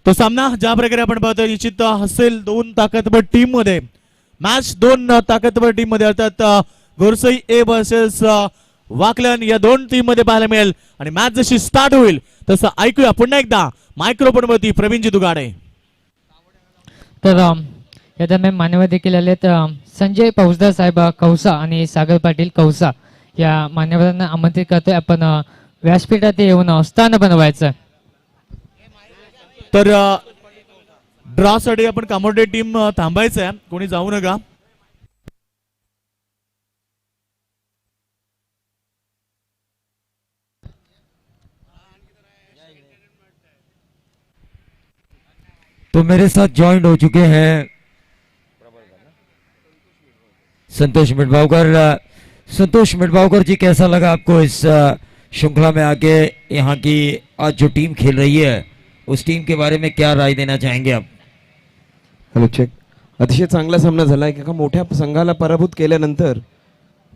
तो सामना ज्या प्रकारे आपण पाहतोय निश्चित असेल दोन ताकदवर टीम मध्ये मॅच दोन ताकदवर टीम मध्ये अर्थात गोरसई ए वर्सेस वाकलन या दोन टीम मध्ये पाहायला मिळेल आणि मॅच जशी स्टार्ट होईल तसं ऐकूया पुन्हा एकदा मायक्रोफोन वरती प्रवीणजी दुगाडे. तर या दरम्यान मान्यवर देखील आले संजय फौजदार साहेब कौसा आणि सागर पाटील कौसा या मान्यवरांना आमंत्रित करतोय आपण व्यासपीठात येऊन स्थान बनवायचं. तर ड्रॉ साठी आपण कामोडे टीम थांबायचं आहे, कोणी जाऊ नका. तो मेरे साथ ज्वाइन हो चुके हैं संतोष मिटभावकर. संतोष मिटभावकर जी, कैसा लगा आपको इस श्रृंखला में आके? यहाँ की आज जो टीम खेल रही है उस टीम के बारे में क्या राय देना चाहेंगे आप? Hello check. अतिशय चांगला सामना झाला. एका मोठ्या संघाला पराभूत केल्यानंतर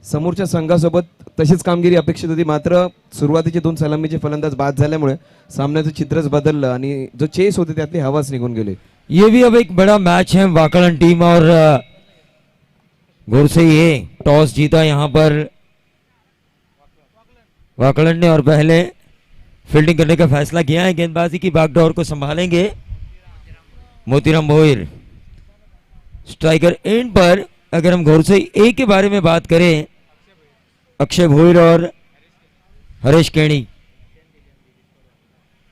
समोरच्या संघासोबत तशीच कामगिरी अपेक्षित होती, मात्र सुरुवातीचे दोन सलामीचे फलंदाज बाद झाल्यामुळे सामन्याचं चित्रच बदललं आणि जो चेस होते त्यातली हवाच निघून गेली. ये भी अब एक बड़ा मैच है. वाकलन टीम और गोरसई ए टॉस जीता यहाँ पर वाकलन ने और पहले फील्डिंग करने का फैसला किया है. गेंदबाजी की बागडोर को संभालेंगे मोतीराम भोईर. स्ट्राइकर एंड पर अगर हम गोरसई ए के बारे में बात करें, अक्षय भोईर और हरीश केणी.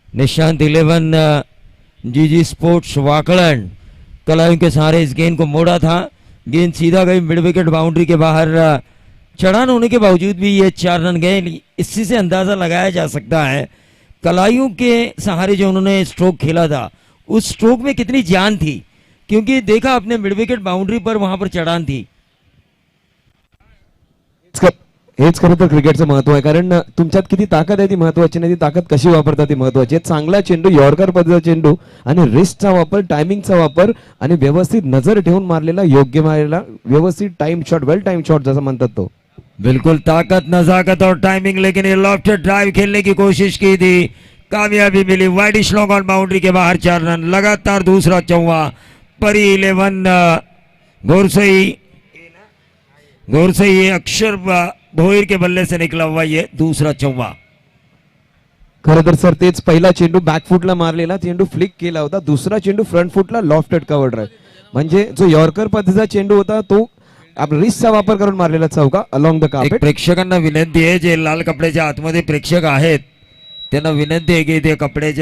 निशांत 11 जीजी स्पोर्ट्स वाकलन कलाइयों के सहारे इस गेंद को मोड़ा था. गेंद सीधा गई मिड विकेट बाउंड्री के बाहर. चढ़ान होने के बावजूद भी ये 4 रन गए. इसी से अंदाजा लगाया जा सकता है कलाइयों के सहारे जो उन्होंने स्ट्रोक खेला था उस स्ट्रोक में कितनी जान थी, क्योंकि देखा अपने मिड विकेट बाउंड्री पर वहां पर चढ़ान थी. हेच खरं तर क्रिकेटचं महत्व आहे, कारण तुमच्यात किती ताकद आहे ती महत्वाची नाही, ती ताकद कशी वापरता ती महत्वाची आहे. चांगला चेंडू, यॉर्कर पद्धतीचा चेंडू आणि रिस्टचा वापर, टायमिंगचा वापर आणि व्यवस्थित नजर ठेवून मारलेला, योग्य मारलेला, व्यवस्थित टाइम शॉट, वेल टाइम शॉट जसं म्हणतात तो. बिल्कुल ताकत, नजाकत और टाइमिंग, लेकिन ये लॉफ्टेड ड्राइव खेलने की कोशिश की थी, कामयाबी मिली. वाइडिश लॉन्ग ऑन बाउंड्री के बाहर 4 रन. लगातार दूसरा चौवा. परी 11 गोरसई अक्षर भोईर के बल्ले से निकला हुआ ये दूसरा चौवा. खरं तर सर तेच पहिला चेंडू बॅकफुटला मारलेला चेंडू फ्लिक केला होता, दुसरा चेंडू फ्रंट फुटला लॉफ्टेड कव्हर ड्राइव्ह. म्हणजे जो यॉर्कर पद्धतीचा चेंडू होता तो आपण रिस्टचा वापर करून मारलेला चौका अलॉंग द कार्पेट. प्रेक्षकांना विनंती आहे, जे लाल कपड्याच्या आतमध्ये प्रेक्षक आहेत त्यांना विनंती है कि ते कपड़े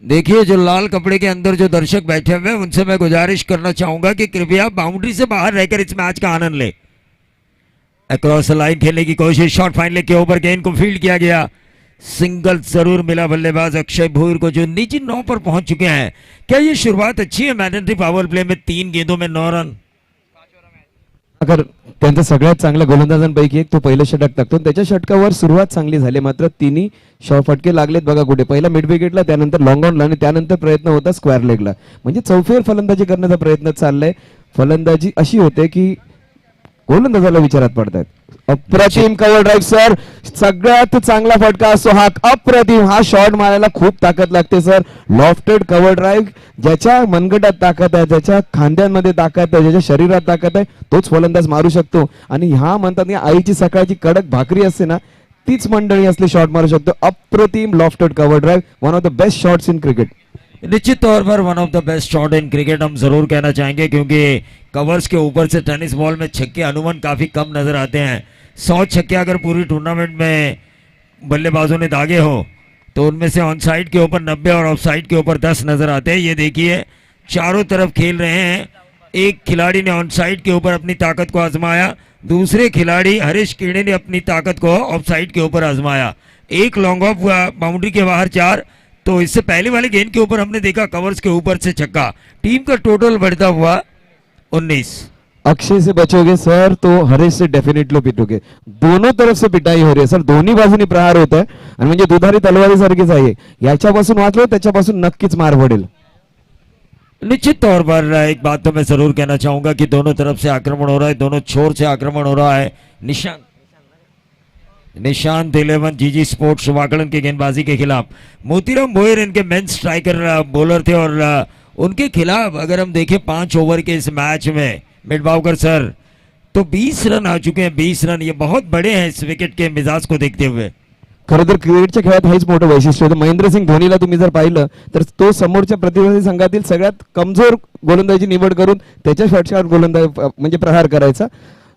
देखिए जो लाल कपड़े के अंदर जो दर्शक बैठे हुए हैं उनसे मैं गुजारिश करना चाहूंगा कि कृपया बाउंड्री से बाहर रहकर इस मैच का आनंद ले. अक्रॉस लाइन खेलने की कोशिश, शॉट फाइनल के ऊपर गेंद को फील्ड किया गया. सिंगल जरूर मिला बल्लेबाज अक्षय भोईर को जो नीचे 9 पर पहुंच चुके हैं. क्या ये शुरुआत अच्छी है मैंडेटरी पावर प्ले में? 3 गेंदों में 9 रन. अगर त्यांचा सगळ्यात चांगल्या गोलंदाजांपैकी एक तो पहिलं षटक टाकतो, त्याच्या षटकावर सुरुवात चांगली झाली, मात्र तिन्ही फटके लागलेत बघा कुठे. पहिला मिड विकेटला, त्यानंतर लॉंग ऑनला आणि त्यानंतर प्रयत्न होता स्क्वेअर लेगला. म्हणजे चौफेर फलंदाजी करण्याचा प्रयत्न चाललाय. फलंदाजी अशी होते की गोलंदाजाला विचारात पडतात. अप्रतिम कव्हर ड्राइव्ह सर, सगळ्यात चांगला फटका असतो हा. अप्रतिम हा शॉट मारायला खूप ताकद लागते सर. लॉफ्टेड कव्हर ड्राइव्ह, ज्याच्या मनगटात ताकद आहे, ज्याच्या खांद्यांमध्ये ताकद आहे, ज्याच्या शरीरात ताकद आहे तोच फलंदाज मारू शकतो. आणि ह्या म्हणतात की आईची सकाळची कडक भाकरी असते ना, तीच मंडळी असले शॉट मारू शकतो. अप्रतिम lofted cover drive, one of the best shots in cricket. निश्चित तौर पर one of the best shot in cricket हम जरूर कहना चाहेंगे, क्योंकि कवर्स के ऊपर से टेनिस बॉल में छक्के अनुमान काफी कम नजर आते हैं. 100 छक्के अगर पूरी टूर्नामेंट में बल्लेबाजों ने दागे हो तो उनमें से ऑन साइड के ऊपर 90 और ऑफ साइड के ऊपर 10 नजर आते हैं. ये देखिए चारों तरफ खेल रहे हैं. एक खिलाड़ी ने ऑन साइड के ऊपर अपनी ताकत को आजमाया, दूसरे खिलाड़ी हरीश केणी ने अपनी ताकत को ऑफ साइड के ऊपर आजमाया. एक लॉन्ग ऑफ बाउंड्री के बाहर 4. तो इससे पहले वाले गेंद के ऊपर हमने देखा कवर्स के ऊपर से छक्का. टीम का टोटल बढ़ता हुआ 19. अक्षय से बचोगे सर तो हरीश से डेफिनेटली पिटोगे. दोनों तरफ से पिटाई हो रही है सर, दोन्ही बाजूनी प्रहार होत आहे आणि म्हणजे दुधारी तलवारी सारखीच आहे. याच्यापासून वाचलो त्याच्यापासून नक्कीच मार पडेल. निश्चित तौर पर एक बात तो मैं जरूर कहना चाहूंगा कि दोनों तरफ से आक्रमण हो रहा है, दोनों छोर से आक्रमण हो रहा है। निशांत 11 जीजी स्पोर्ट्स वाकड़न की गेंदबाजी के खिलाफ। मोतीराम भोयर इनके मेन स्ट्राइकर बॉलर थे और उनके खिलाफ अगर हम देखें 5 ओवर के इस मैच में मिडबावकर सर तो 20 रन आ चुके हैं। 20 रन ये बहुत बड़े हैं इस विकेट के मिजाज को देखते हुए। खरं तर क्रिकेटच्या खेळात हेच मोठं वैशिष्ट्य होतं. महेंद्रसिंग धोनीला तुम्ही जर पाहिलं तर तो समोरच्या प्रतिस्पर्धी संघातील सगळ्यात कमजोर गोलंदाजी निवड करून त्याच्या षटकार गोलंदाज म्हणजे प्रहार करायचा.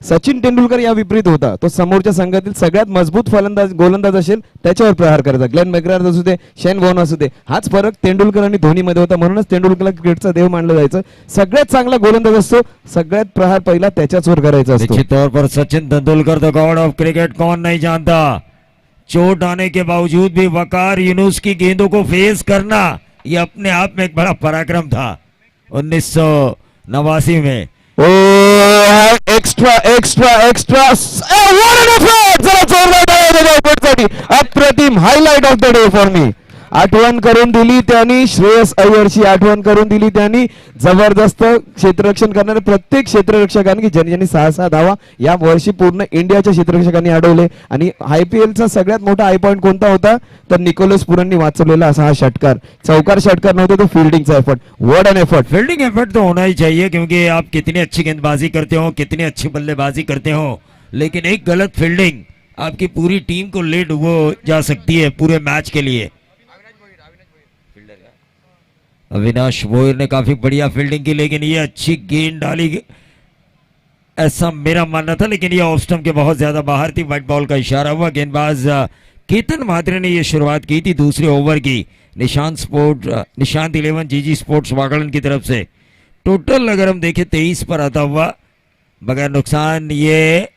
सचिन तेंडुलकर या विपरीत होता. तो समोरच्या संघातील सगळ्यात मजबूत फलंदाज गोलंदाज असेल त्याच्यावर प्रहार करायचा. ग्लेन मॅकग्राथ असू दे, शेन वॉर्न असू दे, हाच फरक तेंडुलकर आणि धोनीमध्ये होता. म्हणूनच तेंडुलकरला क्रिकेटचा देव मानलं जायचं. सगळ्यात चांगला गोलंदाज असतो, सगळ्यात प्रहार पहिला त्याच्याचवर करायचा असतो. निश्चित तौर पर Sachin Tendulkar the god of cricket कौन नहीं जानता। चोट आने के बावजूद भी वकार यूनुस की गेंदों को फेस करना ये अपने आप में एक बड़ा पराक्रम था 1989 में। ओ एक्स्ट्रा एक्स्ट्रा एक्स्ट्रा चला जोरदार टाळ्या वाजवा विकेटसाठी. अप्रतिम highlight of the day for me. आठवण करून दिली त्यांनी श्रेयस अय्यरची आठवण करून दिली त्यांनी. जबरदस्त क्षेत्ररक्षण करणारे प्रत्येक क्षेत्ररक्षकांनी की ज्यांनी 6-6 धावा या वर्षी पूर्ण इंडियाच्या क्षेत्ररक्षकांनी अडवले. आणि आयपीएलचा सगळ्यात मोठा हाय पॉइंट कोणता होता तर निकोलस पुरननी वाचवलेला असा हा षटकार. चौकार षटकार नव्हता तो फील्डिंगचा effort. What an effort. Fielding effort तो होना ही चाहिए क्योंकि आप कितनी अच्छी गेंदबाजी करते हो, कितनी अच्छी बल्लेबाजी करते हो, लेकिन एक गलत फील्डिंग आपकी पूरी टीम को ले डुबो जा सकती है पूरे मैच के लिए। अविनाश भोयर ने काफी बढ़िया फील्डिंग की लेकिन ये अच्छी गेंद डाली ऐसा मेरा मानना था, लेकिन ये ऑफ स्टंप के बहुत ज्यादा बाहर थी। व्हाइट बॉल का इशारा हुआ। गेंदबाज केतन म्हात्रे ने ये शुरुआत की थी दूसरे ओवर की निशांत 11 जीजी स्पोर्ट्स वाकड़न की तरफ से। टोटल अगर हम देखें 23 पर आता हुआ बगैर नुकसान। ये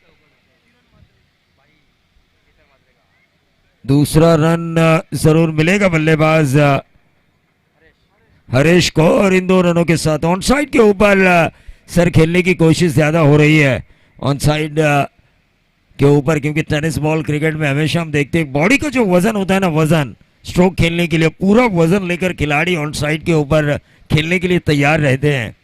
दूसरा रन जरूर मिलेगा बल्लेबाज हरीश को और इन 2 रनों के साथ ऑन साइड के ऊपर सर खेलने की कोशिश ज्यादा हो रही है ऑन साइड के ऊपर, क्योंकि टेनिस बॉल क्रिकेट में हमेशा हम देखते हैं बॉडी का जो वजन होता है ना, वजन स्ट्रोक खेलने के लिए पूरा वजन लेकर खिलाड़ी ऑन साइड के ऊपर खेलने के लिए तैयार रहते हैं।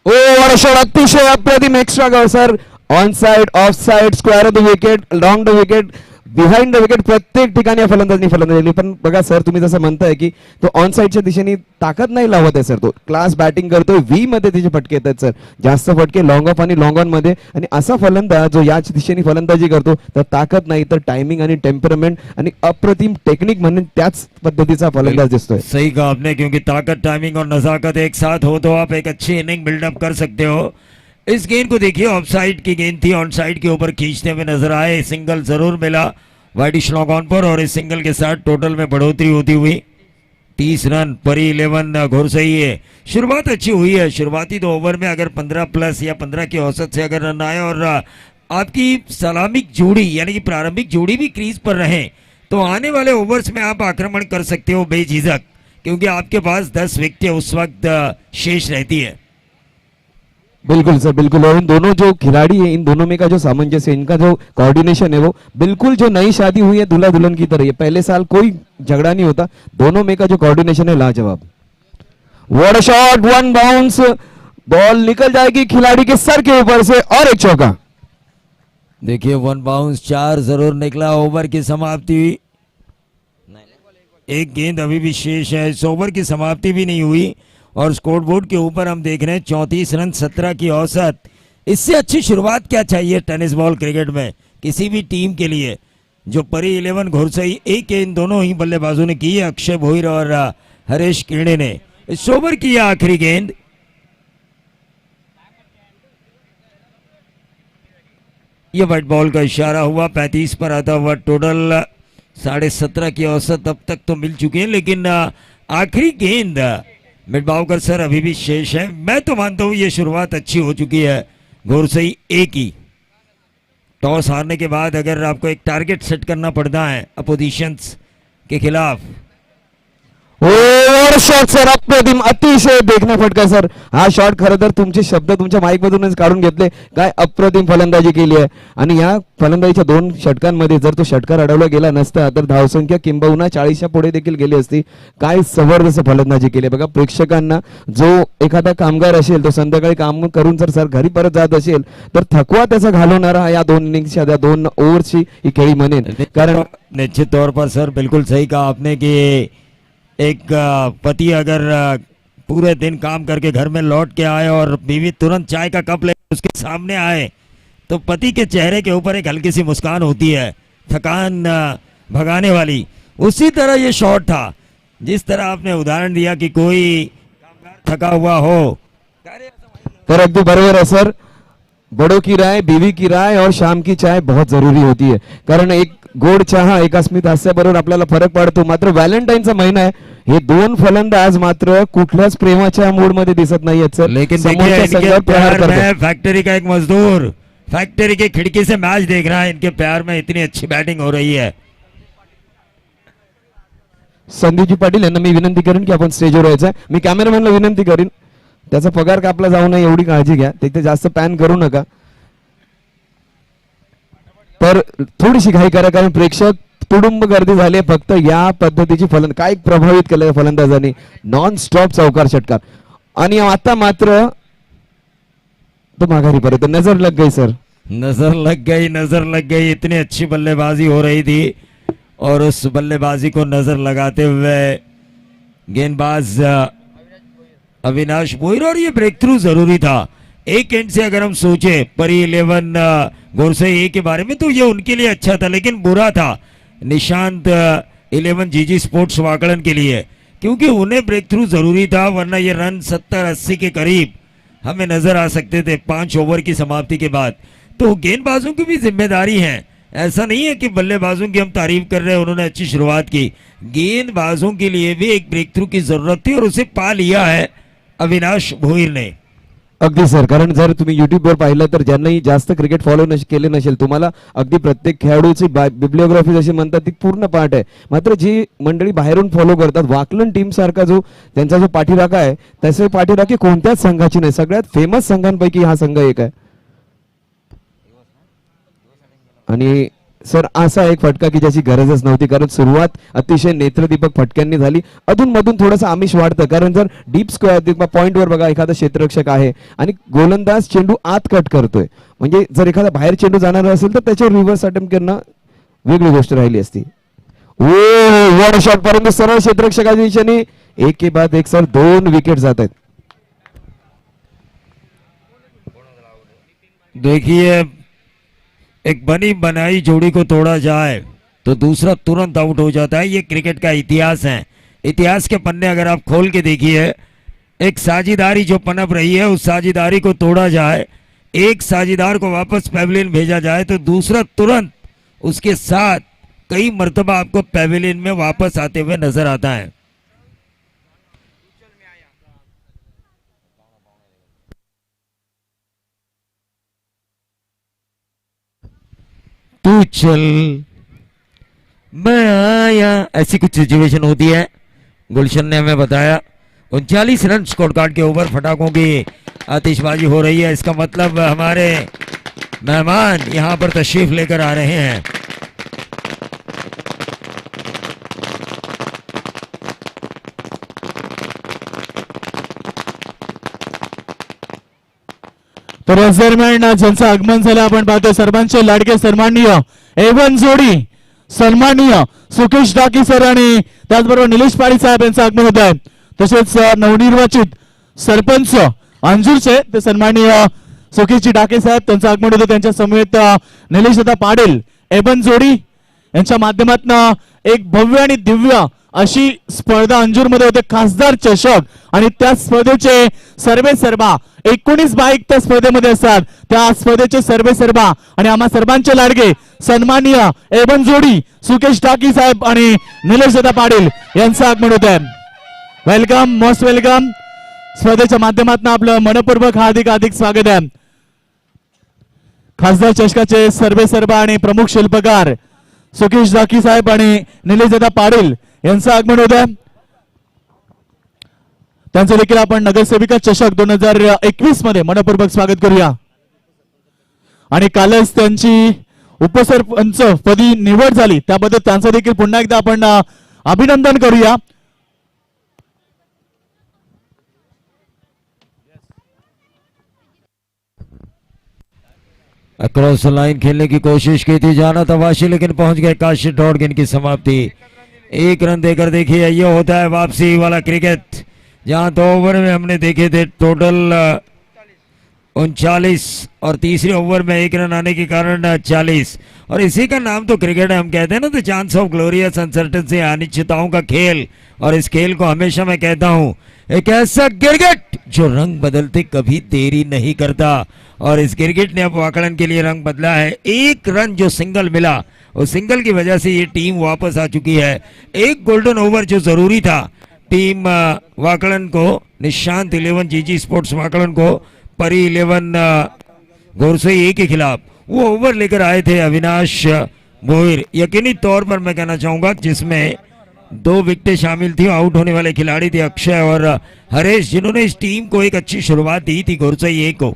ओव्हर शॉट अतिशय अप्रतिम extra goal sir. On side, off side, square of the wicket, long the wicket, behind the wicket प्रत्येक ठिकाणी या फलंदाजांनी फलंदाजी. पण बघा सर तुम्ही जसं म्हणताय की तो ऑन साइडच्या दिशेने ताकद नाही लावत आहे सर. तो क्लास बॅटिंग करतोय. व्ही मध्ये त्याचे फटके येतात सर, जास्त फटके लॉंग ऑफ आणि लॉंग ऑन मध्ये. आणि असा फलंदाज जो याच दिशेने फलंदाजी करतो तर ताकद नाही तर टायमिंग आणि टेम्परमेंट आणि अप्रतिम टेक्निक म्हणून त्याच पद्धतीचा फलंदाज दिसतोय. सही कहा आपने, क्योंकि ताकत, टाइमिंग और नजाकत एक साथ हो तो आप एक अच्छी इनिंग बिल्डअप कर सकते हो। इस गेंद को देखिए, ऑफ साइड की गेंद थी, ऑन साइड के ऊपर खींचते हुए नजर आए। सिंगल जरूर मिला वाइडिश लॉन्ग ऑन पर और इस सिंगल के साथ टोटल में बढ़ोतरी होती हुई 30 रन। परी 11 घोरसई है। शुरुआत अच्छी हुई है। शुरुआती 2 ओवर में अगर 15 प्लस या 15 की औसत से अगर रन आए और आपकी सलामिक जोड़ी यानी कि प्रारंभिक जोड़ी भी क्रीज पर रहे तो आने वाले ओवर्स में आप आक्रमण कर सकते हो बेझिझक, क्योंकि आपके पास 10 विकेटें उस वक्त शेष रहती है। बिल्कुल सर बिल्कुल. और इन दोनों जो खिलाड़ी है, इन दोनों में का जो सामंजस्य है, इनका जो कोऑर्डिनेशन है वो बिल्कुल जो नई शादी हुई है दूल्हा दुल्हन की तरह. ये पहले साल कोई झगड़ा नहीं होता. दोनों में का जो कोऑर्डिनेशन है लाजवाब. What a shot. 1 bounce. Ball निकल जाएगी खिलाड़ी के सर के ऊपर से और एक चौका. देखिए 1 बाउंस 4 जरूर निकला। ओवर की समाप्ति हुई। एक गेंद अभी भी शेष है। इस ओवर की समाप्ति भी नहीं हुई और स्कोर बोर्ड के ऊपर हम देख रहे हैं 34 रन 17 की औसत। इससे अच्छी शुरुआत क्या चाहिए टेनिस बॉल क्रिकेट में किसी भी टीम के लिए। जो परी 11 घोरसई एक इन दोनों ही बल्लेबाजों ने की है, अक्षय भोईर और हरीश किरणे ने। इस ओवर की आखिरी गेंद। ये व्हाइट बॉल का इशारा हुआ। 35 पर आता हुआ टोटल 17.5 की औसत अब तक तो मिल चुकी है, लेकिन आखिरी गेंद मिडबावकर सर अभी भी शेष है। मैं तो मानता हूं ये शुरुआत अच्छी हो चुकी है घोरसई ए की। टॉस हारने के बाद अगर आपको एक टारगेट सेट करना पड़ता है अपोजिशंस के खिलाफ। ओव्हर शॉट सर, अप्रतिम, अतिशय देखणा फटका सर. हा शॉट खरं तर तुमचे शब्द तुमच्या माईक मधूनच काढून घेतले. काय अप्रतिम फलंदाजी केली आहे. आणि या फलंदाजीच्या 2 षटकांमध्ये जर तो षटकार अडवला गेला नसता तर धावसंख्या किंबहुना 40च्या पुढे देखील गेली असती. काय जबरदस्त फलंदाजी केली बघा. प्रेक्षकांना जो एखादा कामगार असेल तो संध्याकाळी काम करून जर सर घरी परत जात असेल तर थकवा त्याचा घालवणारा या 2 इनिंग्सच्या 2 ओव्हरची ही खेळी म्हणेन. कारण निश्चित तौर पर सर बिल्कुल सही कहा आपने कि एक पति अगर पूरे दिन काम करके घर में लौट के आए और बीवी तुरंत चाय का कप ले उसके सामने आए तो पति के चेहरे के ऊपर एक हल्की सी मुस्कान होती है, थकान भगाने वाली. उसी तरह ये शॉट था. जिस तरह आपने उदाहरण दिया कि कोई कामगार थका हुआ हो. तर अगदी बरोबर आहे सर. बड़ों की राय, बीवी की राय और शाम की चाय बहुत जरूरी होती है. कारण एक गोड चहा एका स्मित हास्याबरोबर आपल्याला फरक पडतो. मात्र व्हॅलेंटाईनचा महिना आहे. हे 2 फलंदाज मात्र कुठल्याच प्रेमाच्या मूड मध्ये दिसत नाहीयेत सर. लेकिन समोरच्या देखिए इनके संघावर प्रहार प्यार करतात. में फैक्ट्री का एक मजदूर फैक्ट्री की खिड़की से मैच देख रहा है. इनके प्यार में इतनी अच्छी बैटिंग हो रही है. संदीपजी पाटील यांना मी विनंती करेन की आपण स्टेजवर यायचं. मी कॅमेरामॅनला विनंती करीन त्याचा पगार कापला जाऊ नये एवढी काळजी घ्या. तिथे जास्त पॅन करू नका. तर थोडीशी घाई करा कारण प्रेक्षक तुडुंब गर्दी झाली आहे. फक्त या पद्धतीची काय प्रभावित केलं फलंदाजांनी. नॉन स्टॉप चौकार षटकार आणि आता मात्र तो माघारी परत. नजर लग गई सर. नजर लग गई. इतनी अच्छी बल्लेबाजी हो रही थी और उस बल्लेबाजी को नजर लगाते हुए गेंदबाज अविनाश भोईर. और ये ब्रेक थ्रू जरूरी था. एक एंड से अगर हम सोचे परी 11 गोरसई ए के बारे में तो ये उनके लिए अच्छा था लेकिन बुरा था निशांत 11 जीजी स्पोर्ट्स वाकड़न के लिए, क्योंकि उन्हें ब्रेक थ्रू जरूरी था. वरना ये रन 70-80 के करीब हमें नजर आ सकते थे 5 ओवर की समाप्ति के बाद. तो गेंदबाजों की भी जिम्मेदारी है. ऐसा नहीं है कि बल्लेबाजों की हम तारीफ कर रहे हैं, उन्होंने अच्छी शुरुआत की. गेंदबाजों के लिए भी एक ब्रेक थ्रू की जरूरत थी और उसे पा लिया है अविनाश भोईर ने. अगदी सर. कारण जर तुम्ही YouTube वर पाहिलं तर ज्यांनाही जास्त क्रिकेट फॉलो केले नसेल तुम्हाला अगदी प्रत्येक खेळाडूची बिब्लिओग्राफी जशी म्हणतात ती पूर्ण पाठ आहे. मात्र जी मंडळी बाहेरून फॉलो करतात वाकलन टीम सारखा जो त्यांचा जो पाठीराखा आहे तसे पाठीराखे कोणत्याच संघाची नाही. सगळ्यात फेमस संघांपैकी हा संघ एक आहे. आणि सर असा एक फटका की ज्याची गरजच नव्हती कारण सुरुवात अतिशय नेत्रदीपक फटक्यांनी झाली. अधून मधून थोडंसं आमिष वाढतं कारण जर डीप स्क्वेअर पॉइंट वर बघा एखादा क्षेत्ररक्षक आहे आणि गोलंदाज चेंडू आत कट करतोय म्हणजे जर एखादा बाहेर चेंडू जाणार असेल तर त्याच्यावर रिव्हर्स अटेम्प्ट करणं वेगळी गोष्ट राहिली असती. वन शॉट परंतु सरळ क्षेत्ररक्षकाच्या दिशेने एक के बाद एक सर 2 विकेट जात आहेत. देखिए एक बनी बनाई जोड़ी को तोड़ा जाए तो दूसरा तुरंत आउट हो जाता है. ये क्रिकेट का इतिहास है. इतिहास के पन्ने अगर आप खोल के देखिए एक साझेदारी जो पनप रही है उस साझेदारी को तोड़ा जाए, एक साझेदार को वापस पैवेलियन भेजा जाए तो दूसरा तुरंत उसके साथ कई मर्तबा आपको पैवेलियन में वापस आते हुए नजर आता है. तू चल मैं आया, ऐसी कुछ सिचुएशन होती है. गुलशन ने हमें बताया 39 रन स्कोर कार्ड के ऊपर फटाकों की आतिशबाजी हो रही है. इसका मतलब हमारे मेहमान यहां पर तशरीफ लेकर आ रहे हैं. तर याच दरम्यान ज्यांचं आगमन झालं आपण पाहतो सर्वांचे लाडके सन्माननीय एवन जोडी सन्माननीय सुकेश डाकी सर आणि त्याचबरोबर निलेश पाटील साहेब यांचं आगमन होत आहे. तसेच नवनिर्वाचित सरपंच अंजूरचे ते सन्माननीय सुकेशजी डाके साहेब त्यांचं आगमन होतं. त्यांच्या समवेत निलेश दादा पाटील एवन जोडी यांच्या माध्यमातून एक भव्य आणि दिव्य अशी स्पर्धा अंजूरमध्ये होते खासदार चषक आणि त्या स्पर्धेचे सर्वे सर्वा 19 बाईक त्या स्पर्धेमध्ये असतात. त्या स्पर्धेचे सर्वे सर्वा आणि आम्हा सर्वांचे लाडके सन्माननीय एवन जोडी सुकेश टाकी साहेब आणि निलेश दादा पाटील यांचं आगमन होत आहे. Welcome, most welcome. स्पर्धेच्या माध्यमातून आपलं मनपूर्वक हार्दिक स्वागत आहे. खासदार चषकाचे सर्वे सर्वा आणि प्रमुख शिल्पकार सुकेश जाकी साहेब आणि निलेश दादा पाटील यांचं आगमन होत आहे. त्यांचं देखील आपण नगरसेविका चषक 2021 मध्ये मनपूर्वक स्वागत करूया. आणि कालच त्यांची उपसरपंच पदी निवड झाली त्याबद्दल त्यांचं देखील पुन्हा एकदा आपण अभिनंदन करूया. अक्रॉस लाइन खेलने की कोशिश की थी जाना तवाशी, लेकिन पहुंच गए काशिफ दौड़ गेंद की समाप्ति. एक रन देकर देखिए ये होता है वापसी वाला क्रिकेट, जहां 2 ओवर में हमने देखे थे टोटल 39 और तीसरे ओवर में 1 रन आने के कारण 40. और इसी का नाम तो क्रिकेट है. हम कहते हैं ना, the chance of glorious uncertainty, अनिश्चितताओं का खेल. और इस खेल को हमेशा मैं कहता हूं एक ऐसा क्रिकेट जो रंग बदलते कभी देरी नहीं करता. और इस क्रिकेट ने अब वाकलन के लिए रंग बदला है. 1 रन जो सिंगल मिला, उस सिंगल की वजह से ये टीम वापस आ चुकी है. एक गोल्डन ओवर जो जरूरी था टीम वाकलन को, निशांत 11 जीजी स्पोर्ट्स वाकलन को परी 11 गोरसई ए के खिलाफ वो ओवर लेकर आए थे अविनाश भोईर. यकीनी तौर पर मैं कहना चाहूंगा जिसमें 2 विकेटें शामिल थी. आउट होने वाले खिलाड़ी थे अक्षय और हरेश, जिन्होंने इस टीम को एक अच्छी शुरुआत दी थी गोरसई ए को.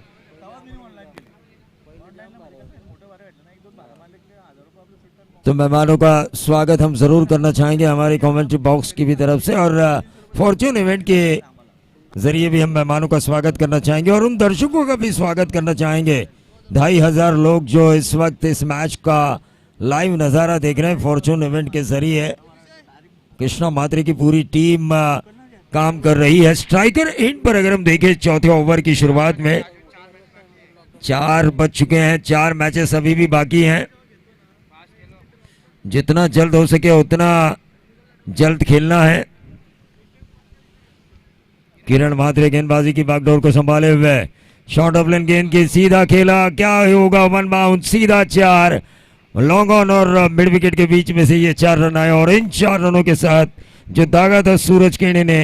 तो मेहमानों का स्वागत हम जरूर करना चाहेंगे हमारे कमेंट्री बॉक्स की भी तरफ से, और फॉर्च्यून इवेंट के जरिए भी हम मेहमानों का स्वागत करना चाहेंगे और उन दर्शकों का भी स्वागत करना चाहेंगे. 2500 लोग जो इस वक्त इस मैच का लाइव नज़ारा देख रहे हैं फॉर्च्यून इवेंट के जरिए. कृष्णा मात्रे की पूरी टीम काम कर रही है. स्ट्राइकर एंड पर अगर हम देखें चौथे ओवर की शुरुआत में 4 बज चुके हैं. 4 मैचेस अभी भी बाकी हैं. जितना जल्द हो सके उतना जल्द खेलना है. किरण मात्रे गेंदबाजी की बागडोर को संभाले हुए शॉर्ट ऑफ लेन गेंद की सीधा खेला, क्या होगा, 1 बाउंड सीधा 4. लॉन्ग ऑन और मिड विकेट के बीच में से ये 4 रन आए और इन 4 रनों के साथ जो दागा था सूरज केणे ने,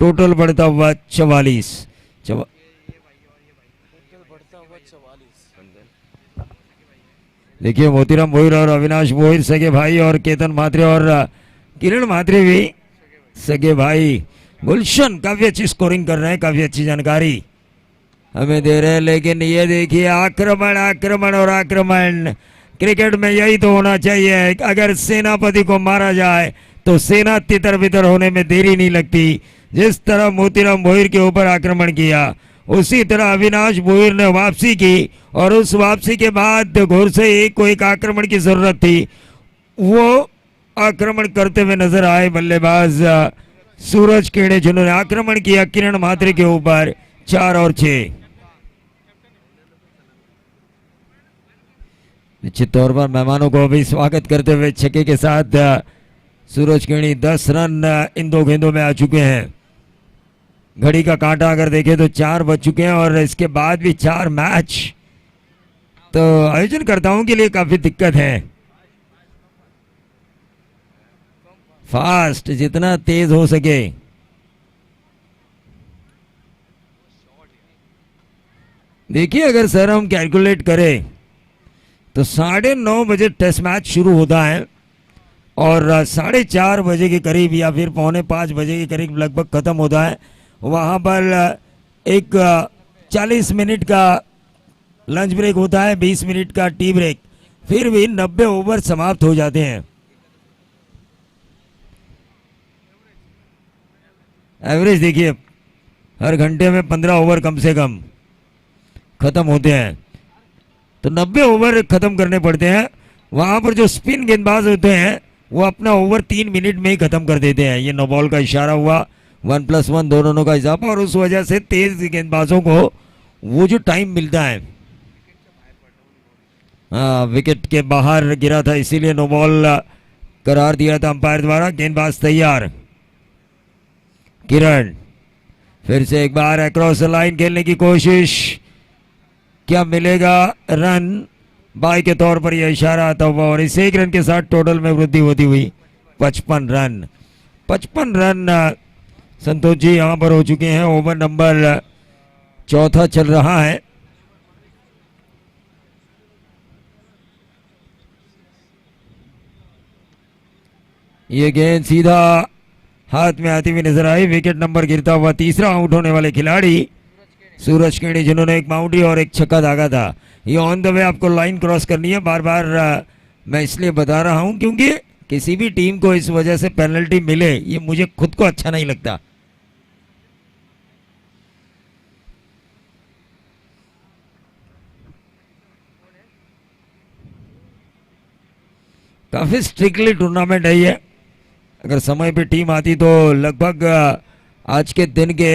टोटल बढ़ता हुआ 44. देखिए मोतीराम भोईर और अविनाश भोईर सगे भाई, और केतन मात्रे और किरण मात्रे भी सगे भाई. गुलशन काफी अच्छी स्कोरिंग कर रहे हैं, काफी अच्छी जानकारी हमें दे रहे हैं. लेकिन ये देखिए आक्रमण आक्रमण और आक्रमण. क्रिकेट में यही तो होना चाहिए. अगर सेनापति को मारा जाए तो सेना तितर बितर होने में देरी नहीं लगती. जिस तरह मोतीराम भोईर के ऊपर आक्रमण किया, उसी तरह अविनाश भोईर ने वापसी की, और उस वापसी के बाद घोरसई को एक आक्रमण की जरूरत थी. वो आक्रमण करते हुए नजर आए बल्लेबाज सूरज केणे, जिन्होंने आक्रमण किया किरण मात्रे के ऊपर 4 और 6. निश्चित तौर पर मेहमानों को भी स्वागत करते हुए छक्के के साथ सूरज केणी 10 रन इन 2 गेंदों में आ चुके हैं. घड़ी का कांटा अगर देखें तो 4 बज चुके हैं और इसके बाद भी 4 मैच, तो आयोजनकर्ताओं के लिए काफी दिक्कत है. फास्ट, जितना तेज हो सके. देखिए अगर सर हम कैलकुलेट करें तो 9:30 बजे टेस्ट मैच शुरू होता है और 4:30 बजे के करीब या फिर 4:45 बजे के करीब लगभग खत्म होता है. वहाँ पर एक 40 मिनट का लंच ब्रेक होता है, 20 मिनट का टी ब्रेक, फिर भी 90 ओवर समाप्त हो जाते हैं. एवरेज देखिए हर घंटे में 15 ओवर कम से कम खत्म होते हैं, तो 90 ओवर खत्म करने पड़ते हैं. वहाँ पर जो स्पिन गेंदबाज होते हैं वो अपना ओवर 3 मिनट में ही खत्म कर देते हैं. ये नो बॉल का इशारा हुआ, 1+1 2 रनों का इजाफा, और उस वजह से तेज गेंदबाजों को वो जो टाइम मिलता है, विकेट के बाहर गिरा था इसीलिए नो बॉल करार दिया था अंपायर द्वारा. गेंदबाज तैयार, किरण फिर से एक बार अक्रॉस लाइन खेलने की कोशिश, क्या मिलेगा, रन बाई के तौर पर यह इशारा आता हुआ, और इस 1 रन के साथ टोटल में वृद्धि होती हुई 55 रन. 55 रन संतोष जी यहां पर हो चुके हैं. ओवर नंबर 4 चल रहा है. ये गेंद सीधा हाथ में आती हुई नजर आई। विकेट नंबर गिरता हुआ तीसरा आउट होने वाले खिलाड़ी सूरज केणी, जिन्होंने एक बाउंड्री और एक छक्का दागा था। ये ऑन द वे आपको लाइन क्रॉस करनी है। बार बार मैं इसलिए बता रहा हूं क्योंकि किसी भी टीम को इस वजह से पेनल्टी मिले, ये मुझे खुद को अच्छा नहीं लगता। काफी स्ट्रिक्टली टूर्नामेंट है ये। अगर समय पे टीम आती तो लगभग आज के दिन के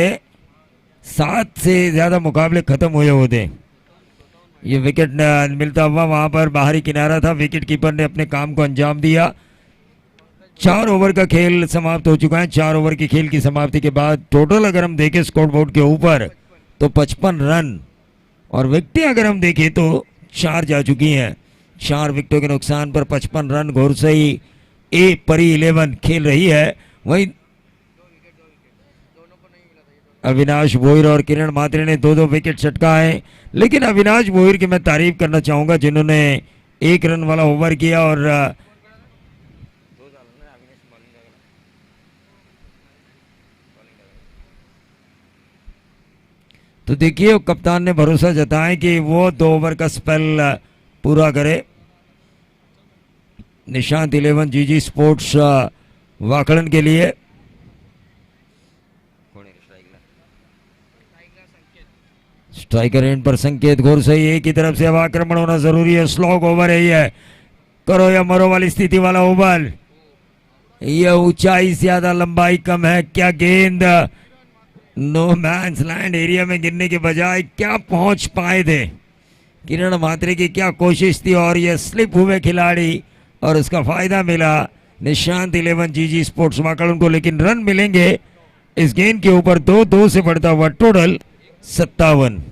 7 से ज्यादा मुकाबले खत्म हुए होते। ये विकेट मिलता हुआ वहां पर बाहरी किनारा था, विकेट कीपर ने अपने काम को अंजाम दिया। 4 ओवर का खेल समाप्त हो चुका है। 4 ओवर के खेल की समाप्ति के बाद टोटल अगर हम देखें स्कोर बोर्ड के ऊपर तो 55 रन, और विकेटें अगर हम देखें तो 4 जा चुकी हैं। 4 विकेटों के नुकसान पर 55 रन घोरसई ए परी 11 खेल रही है। वहीं अविनाश भोईर और किरण मात्रे ने 2-2 विकेट चटकाए, लेकिन अविनाश भोईर की मैं तारीफ करना चाहूंगा जिन्होंने 1 रन वाला ओवर किया। और तो देखिए कप्तान ने भरोसा जताया कि वो 2 ओवर का स्पेल पूरा करे। निशांत 11 जीजी स्पोर्ट्स वाकड़न के लिए। स्ट्राइकर एंड पर संकेत घोरसई एक की तरफ से अब आक्रमण होना जरूरी है। स्लॉग ओवर है ये, करो या मरो वाली स्थिति वाला ओवर। यह ऊंचाई ज्यादा लंबाई कम है। क्या गेंद नो मैंस लैंड एरिया में गिरने के बजाय क्या पहुंच पाए थे। किरण मात्रे की क्या कोशिश थी और यह स्लिप हुए खिलाड़ी और उसका फायदा मिला निशांत 11 जीजी स्पोर्ट्स वाकड़न को। लेकिन रन मिलेंगे इस गेंद के ऊपर 2-2 से बढ़ता हुआ टोटल 57।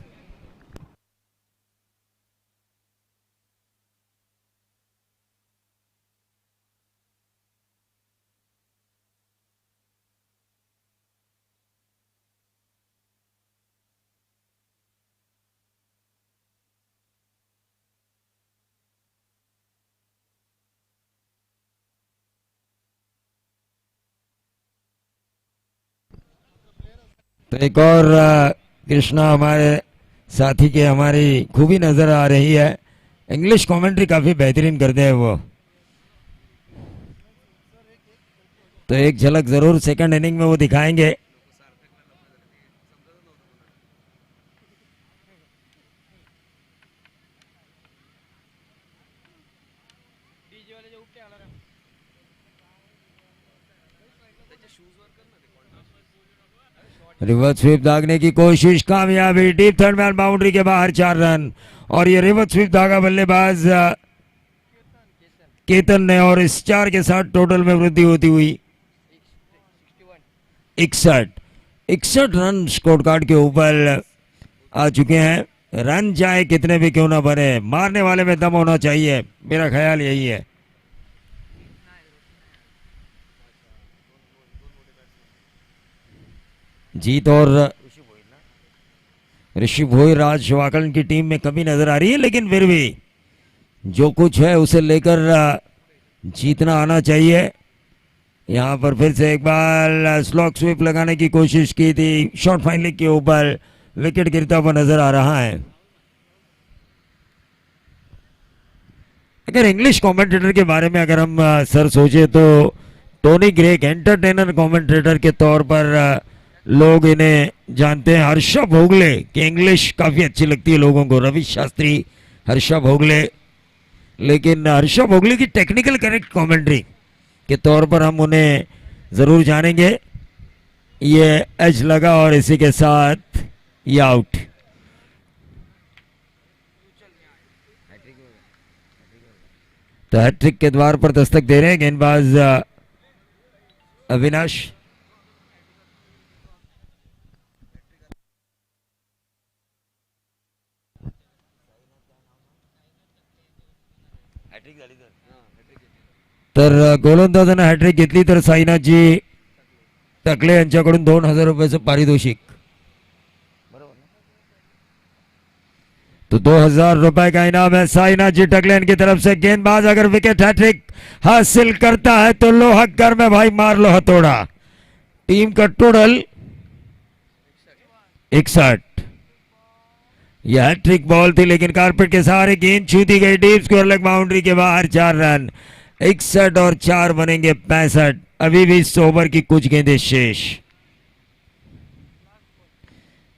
तो एक और कृष्णा हमारे साथी के हमारी खूबी नजर आ रही है। इंग्लिश कमेंट्री काफी बेहतरीन करते हैं वो। तो एक झलक जरूर सेकंड इनिंग में वो दिखाएंगे। रिवर्स स्वीप दागने की कोशिश कामयाबी। डीप थर्ड मैन बाउंड्री के बाहर 4 रन। और ये रिवर्स स्वीप दागा बल्लेबाज केतन ने, और इस 4 के साथ टोटल में वृद्धि होती हुई 61 रन स्कोर कार्ड के ऊपर आ चुके हैं। रन चाहे कितने भी क्यों ना बने, मारने वाले में दम होना चाहिए, मेरा ख्याल यही है। जीत और ऋषि भोईर राज वाकड़न की टीम में कमी नजर आ रही है, लेकिन फिर भी जो कुछ है उसे लेकर जीतना आना चाहिए। यहां पर फिर से एक बार स्लॉक स्वीप लगाने की कोशिश की थी, शॉर्ट फाइन लेग के ऊपर विकेट गिरता हुआ नजर आ रहा है। अगर इंग्लिश कमेंटेटर के बारे में अगर हम सर सोचे तो टोनी ग्रेग एंटरटेनर कमेंटेटर के तौर पर लोग इन्हें जानते हैं। हर्षा भोगले की इंग्लिश काफी अच्छी लगती है लोगों को। रवि शास्त्री, हर्षा भोगले, लेकिन हर्षा भोगले की टेक्निकल करेक्ट कमेंट्री के तौर पर हम उन्हें जरूर जानेंगे। ये एज लगा और इसी के साथ ये आउट। तो हैट्रिक के द्वार पर दस्तक दे रहे हैं गेंदबाज अविनाश। तर गोलंदाजानं हॅट्रिक घेतली तर साईनाथजी टकले यांच्याकडून 2000 रुपयाचं पारितोषिक। तो 2000 रुपए का इनाम है साईनाथजी टकले की तरफ से। गेंदबाज अगर विकेट हैट्रिक हासिल करता है तो लोहक घर में भाई मार लो हथौड़ा। टीम का टोटल 61। यह ट्रिक बॉल थी लेकिन कारपेट के सहारे गेंद छूती गई डीप स्कोर लग बाउंड्री के बाहर। 4 रन, 61 और 4 बनेंगे 65। अभी भी इस ओवर की कुछ गेंदें शेष।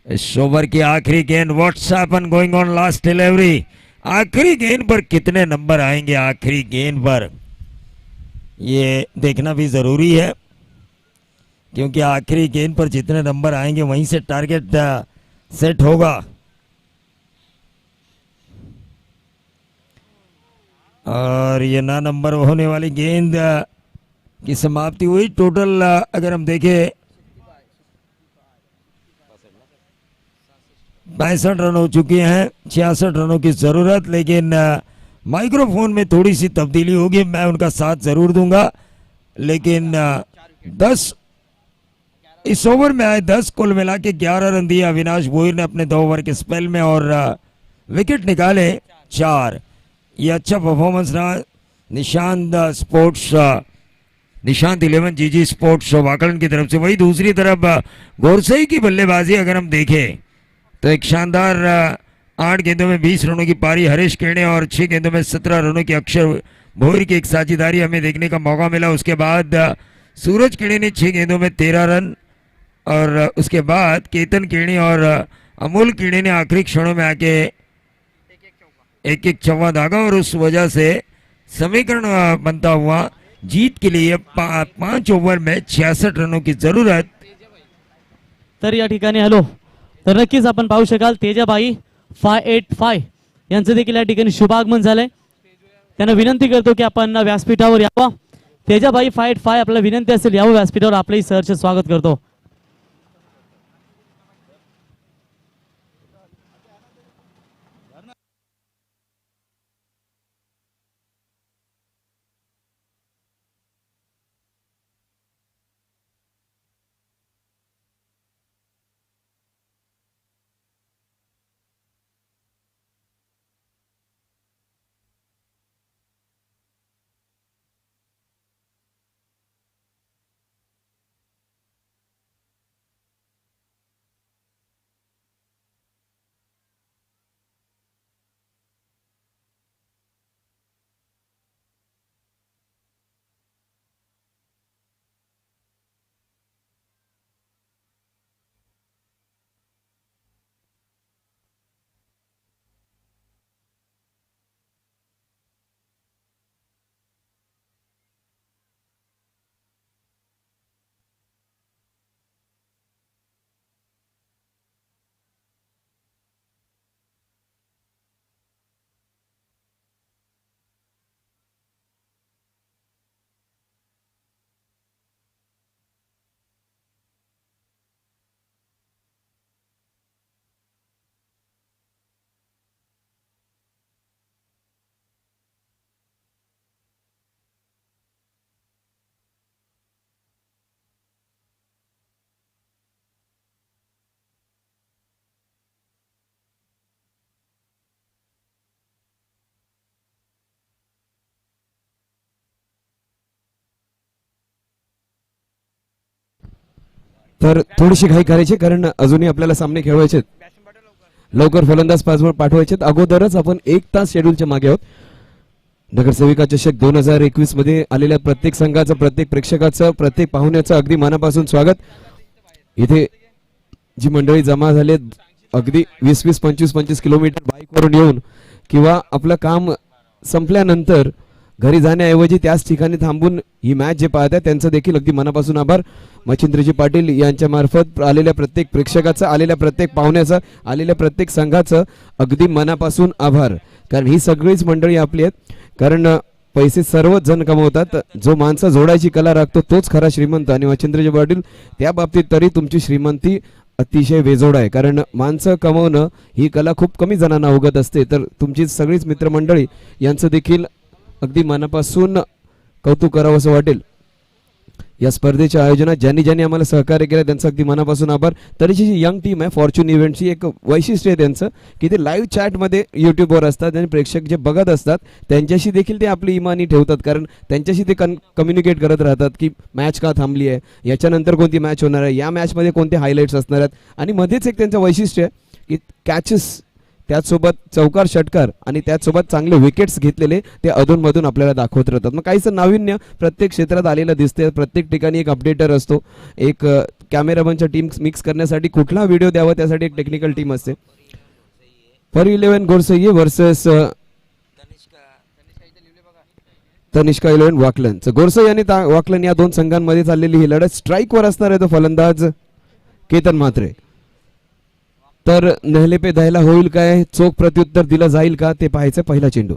इस ओवर की आखिरी गेंद, what's happen going on last delivery. आखिरी गेंद पर कितने नंबर आएंगे? आखिरी गेंद पर ये देखना भी जरूरी है, क्योंकि आखिरी गेंद पर जितने नंबर आएंगे वहीं से टारगेट सेट होगा। और ये ना नंबर होने वाली गेंद की समाप्ति हुई। टोटल अगर हम देखें 65 रन हो चुके हैं, 66 रनों की जरूरत। लेकिन माइक्रोफोन में थोड़ी सी तब्दीली होगी, मैं उनका साथ जरूर दूंगा। लेकिन 10 इस ओवर में आए 10, कुल मिला के 11 रन दिए अविनाश भोईर ने अपने 2 ओवर के स्पेल में और विकेट निकाले 4। ये अच्छा परफॉर्मेंस रहा निशांत स्पोर्ट्स, निशांत 11 जीजी स्पोर्ट्स वाकलन की तरफ से। वही दूसरी तरफ गोरसई की बल्लेबाजी अगर हम देखें तो एक शानदार 8 गेंदों में 20 रनों की पारी हरीश केणे और 6 गेंदों में 17 रनों की अक्षर भोईर की एक साझेदारी हमें देखने का मौका मिला। उसके बाद सूरज केणे ने 6 गेंदों में 13 रन और उसके बाद केतन केणे और अमोल केणे ने आखिरी क्षणों में आके एक चौवा दागा और उस वजह से समीकरण बनता हुआ जीत के लिए 5 ओव्हर में 66 रनों की जरूरत। तर या ठिकाणी हॅलो, तर नक्कीच आपण पाहू शकाल तेजाबाई 585 यांचं देखील या ठिकाणी शुभागमन झालंय। त्यांना विनंती करतो की आपण व्यासपीठावर यावं। तेजाबाई 585 आपल्याला विनंती असेल यावं व्यासपीठावर, आपलंही सहर्ष स्वागत करतो। तर थोडीशी घाई करायची, कारण अजूनही आपल्याला सामने खेळवायचे, लवकर फलंदाज पाठवायचे। अगोदरच आपण 1 तास शेड्यूलच्या मागे आहोत। नगरसेविका चषक 2021 मध्ये आलेल्या प्रत्येक संघाचं, प्रत्येक प्रेक्षकाचं, प्रत्येक पाहुण्याचं अगदी मनापासून स्वागत। इथे जी मंडळी जमा झालेत अगदी 20-20, 25-25 किलोमीटर बाईकवरून येऊन किंवा आपलं काम संपल्यानंतर घरी जाण्याऐवजी त्याच ठिकाणी थांबून ही मॅच जे पाहतात त्यांचं देखील अगदी मनापासून आभार। मच्छिंद्रजी पाटील यांच्या मार्फत आलेल्या प्रत्येक प्रेक्षकाचं, आलेल्या प्रत्येक पाहुण्याचं, आलेल्या प्रत्येक संघाचं अगदी मनापासून आभार, कारण ही सगळीच मंडळी आपली आहेत। कारण पैसे सर्व जण कमवतात, जो माणसं जोडायची कला राखतो तोच खरा श्रीमंत। आणि मच्छिंद्रजी पाटील त्या बाबतीत तरी तुमची श्रीमंती अतिशय बेजोड आहे, कारण माणसं कमवणं ही कला खूप कमी जणांना अवगत असते। तर तुमची सगळीच मित्रमंडळी यांचं देखील अगदी मनापासून कौतुक करावं असं वाटेल। या स्पर्धेच्या आयोजनात ज्यांनी ज्यांनी आम्हाला सहकार्य केलं त्यांचं अगदी मनापासून आभार. तरीची जी यंग टीम आहे फॉर्च्यून इव्हेंटची एक वैशिष्ट्य आहे त्यांचं की ते लाईव्ह चॅटमध्ये यूट्यूबवर असतात आणि प्रेक्षक जे बघत असतात त्यांच्याशी देखील ते आपली इमानी ठेवतात, कारण त्यांच्याशी ते कम्युनिकेट करत राहतात की मॅच का थांबली आहे, याच्यानंतर कोणती मॅच होणार आहे, या मॅचमध्ये कोणते हायलाईट्स असणार आहेत. आणि मध्येच एक त्यांचं वैशिष्ट्य आहे की कॅचेस, त्याचसोबत चौकार षटकार आणि त्याचसोबत चांगले विकेट्स घेतलेले ते अधूनमधून आपल्याला दाखवत राहतात. मग काहीसं नाविन्य प्रत्येक क्षेत्रात आलेलं दिसते. प्रत्येक ठिकाणी एक अपडेटर असतो, एक कॅमेरामनच्या टीम मिक्स करण्यासाठी कुठला व्हिडिओ द्यावा त्यासाठी एक टेक्निकल टीम असते. For 11 Gorsai versus Tanishka 11 Waklan. गोरसई आणि वाकलन या दोन संघांमध्ये चाललेली ही लढत स्ट्राईकवर असणार आहे तो फलंदाज केतन म्हात्रे. तर नेहले पे द्यायला होईल काय, चोख प्रत्युत्तर दिलं जाईल का ते पाहायचं. पहिला चेंडू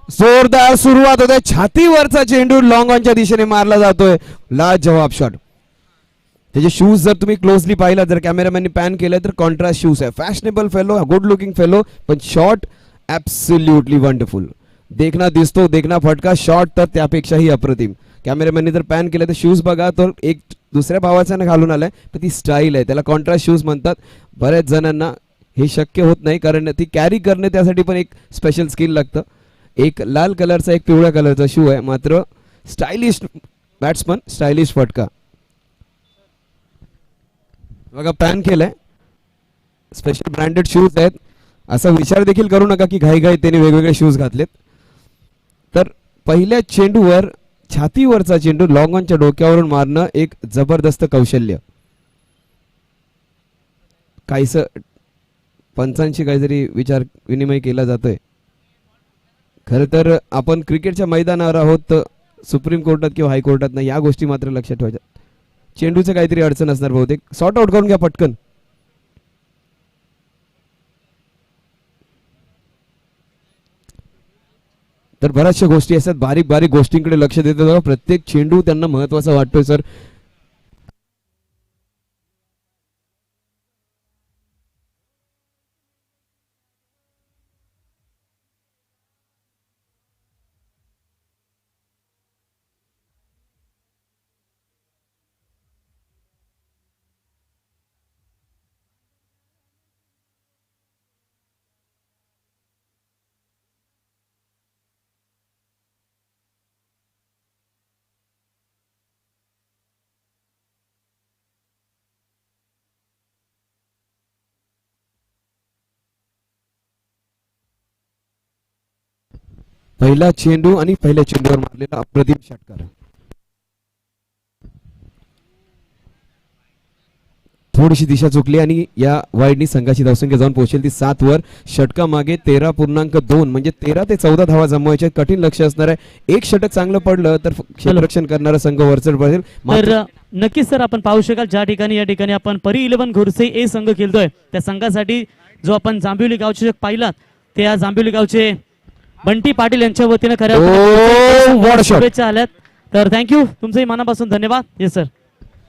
जोरदार सुरुवात होते, छातीवरचा चेंडू लॉंग ऑनच्या दिशेने मारला जातोय. लाजवाब शॉट. त्याचे शूज जर तुम्ही क्लोजली पाहिला, जर कॅमेरामॅननी पॅन केलं तर कॉन्ट्रास्ट शूज आहे. Fashionable fellow, good looking fellow, पण शॉट ॲब्सोल्युटली वंडरफुल. देखना दिसतो, देखना फटका. शॉट तर त्यापेक्षाही अप्रतिम. कॅमेरामॅनने जर पॅन केलं तर शूज बघा, तर एक दुसऱ्या भावाच्यानं घालून आलाय, तर ती स्टाईल आहे, त्याला कॉन्ट्रास्ट शूज म्हणतात. बऱ्याच जणांना हे शक्य होत नाही, कारण ती कॅरी करणे त्यासाठी पण एक स्पेशल स्किल लागतं. एक लाल कलरचा एक पिवळ्या कलरचा शू आहे, मात्र स्टायलिश बॅट्समन, स्टायलिश फटका. बघा पॅन केलंय, स्पेशल ब्रँडेड शूज आहेत. असा विचार देखील करू नका की घाईघाई त्याने वेगवेगळे शूज घातलेत. तर पहिल्या चेंडूवर छातीवरचा चेंडू लॉंग ऑनच्या डोक्यावरून मारणं एक जबरदस्त कौशल्य. काहीस पंचांशी काहीतरी विचार विनिमय केला जातोय. खरं तर आपण क्रिकेटच्या मैदानावर आहोत, सुप्रीम कोर्टात किंवा हायकोर्टात नाही, या गोष्टी मात्र लक्षात ठेवायच्या. चेंडूचं काहीतरी अडचण असणार बहुतेक, सॉर्ट आउट करून घ्या पटकन. तर बऱ्याचशा गोष्टी असतात, बारीक बारीक गोष्टींकडे लक्ष देतात. प्रत्येक चेंडू त्यांना महत्वाचा वाटतोय सर. पहिला चेंडू आणि पहिल्या चेंडूवर मारलेला अप्रतिम षटकार. थोडीशी दिशा चुकली आणि या वाईडनी संघाची धावसंख्या जाऊन पोहोचेल ती 7 वर. षटका मागे 13.2 म्हणजे 13 ते 14 धावा जमवायचे कठीण लक्ष असणार आहे. एक षटक चांगलं पडलं तर क्षेत्ररक्षण करणारा संघ वरचढ पडेल. तर नक्कीच सर आपण पाहू शकाल ज्या ठिकाणी या ठिकाणी आपण परी 11 घोरसई ए संघ खेळतोय त्या संघासाठी जो आपण जांभिवली गावचे पाहिलात ते या जांभिवली गावचे बंटी पाटील यांच्या वतीने खऱ्या शुभेच्छा आल्यात. तर थँक्यू, तुमचंही मनापासून धन्यवाद. येस सर,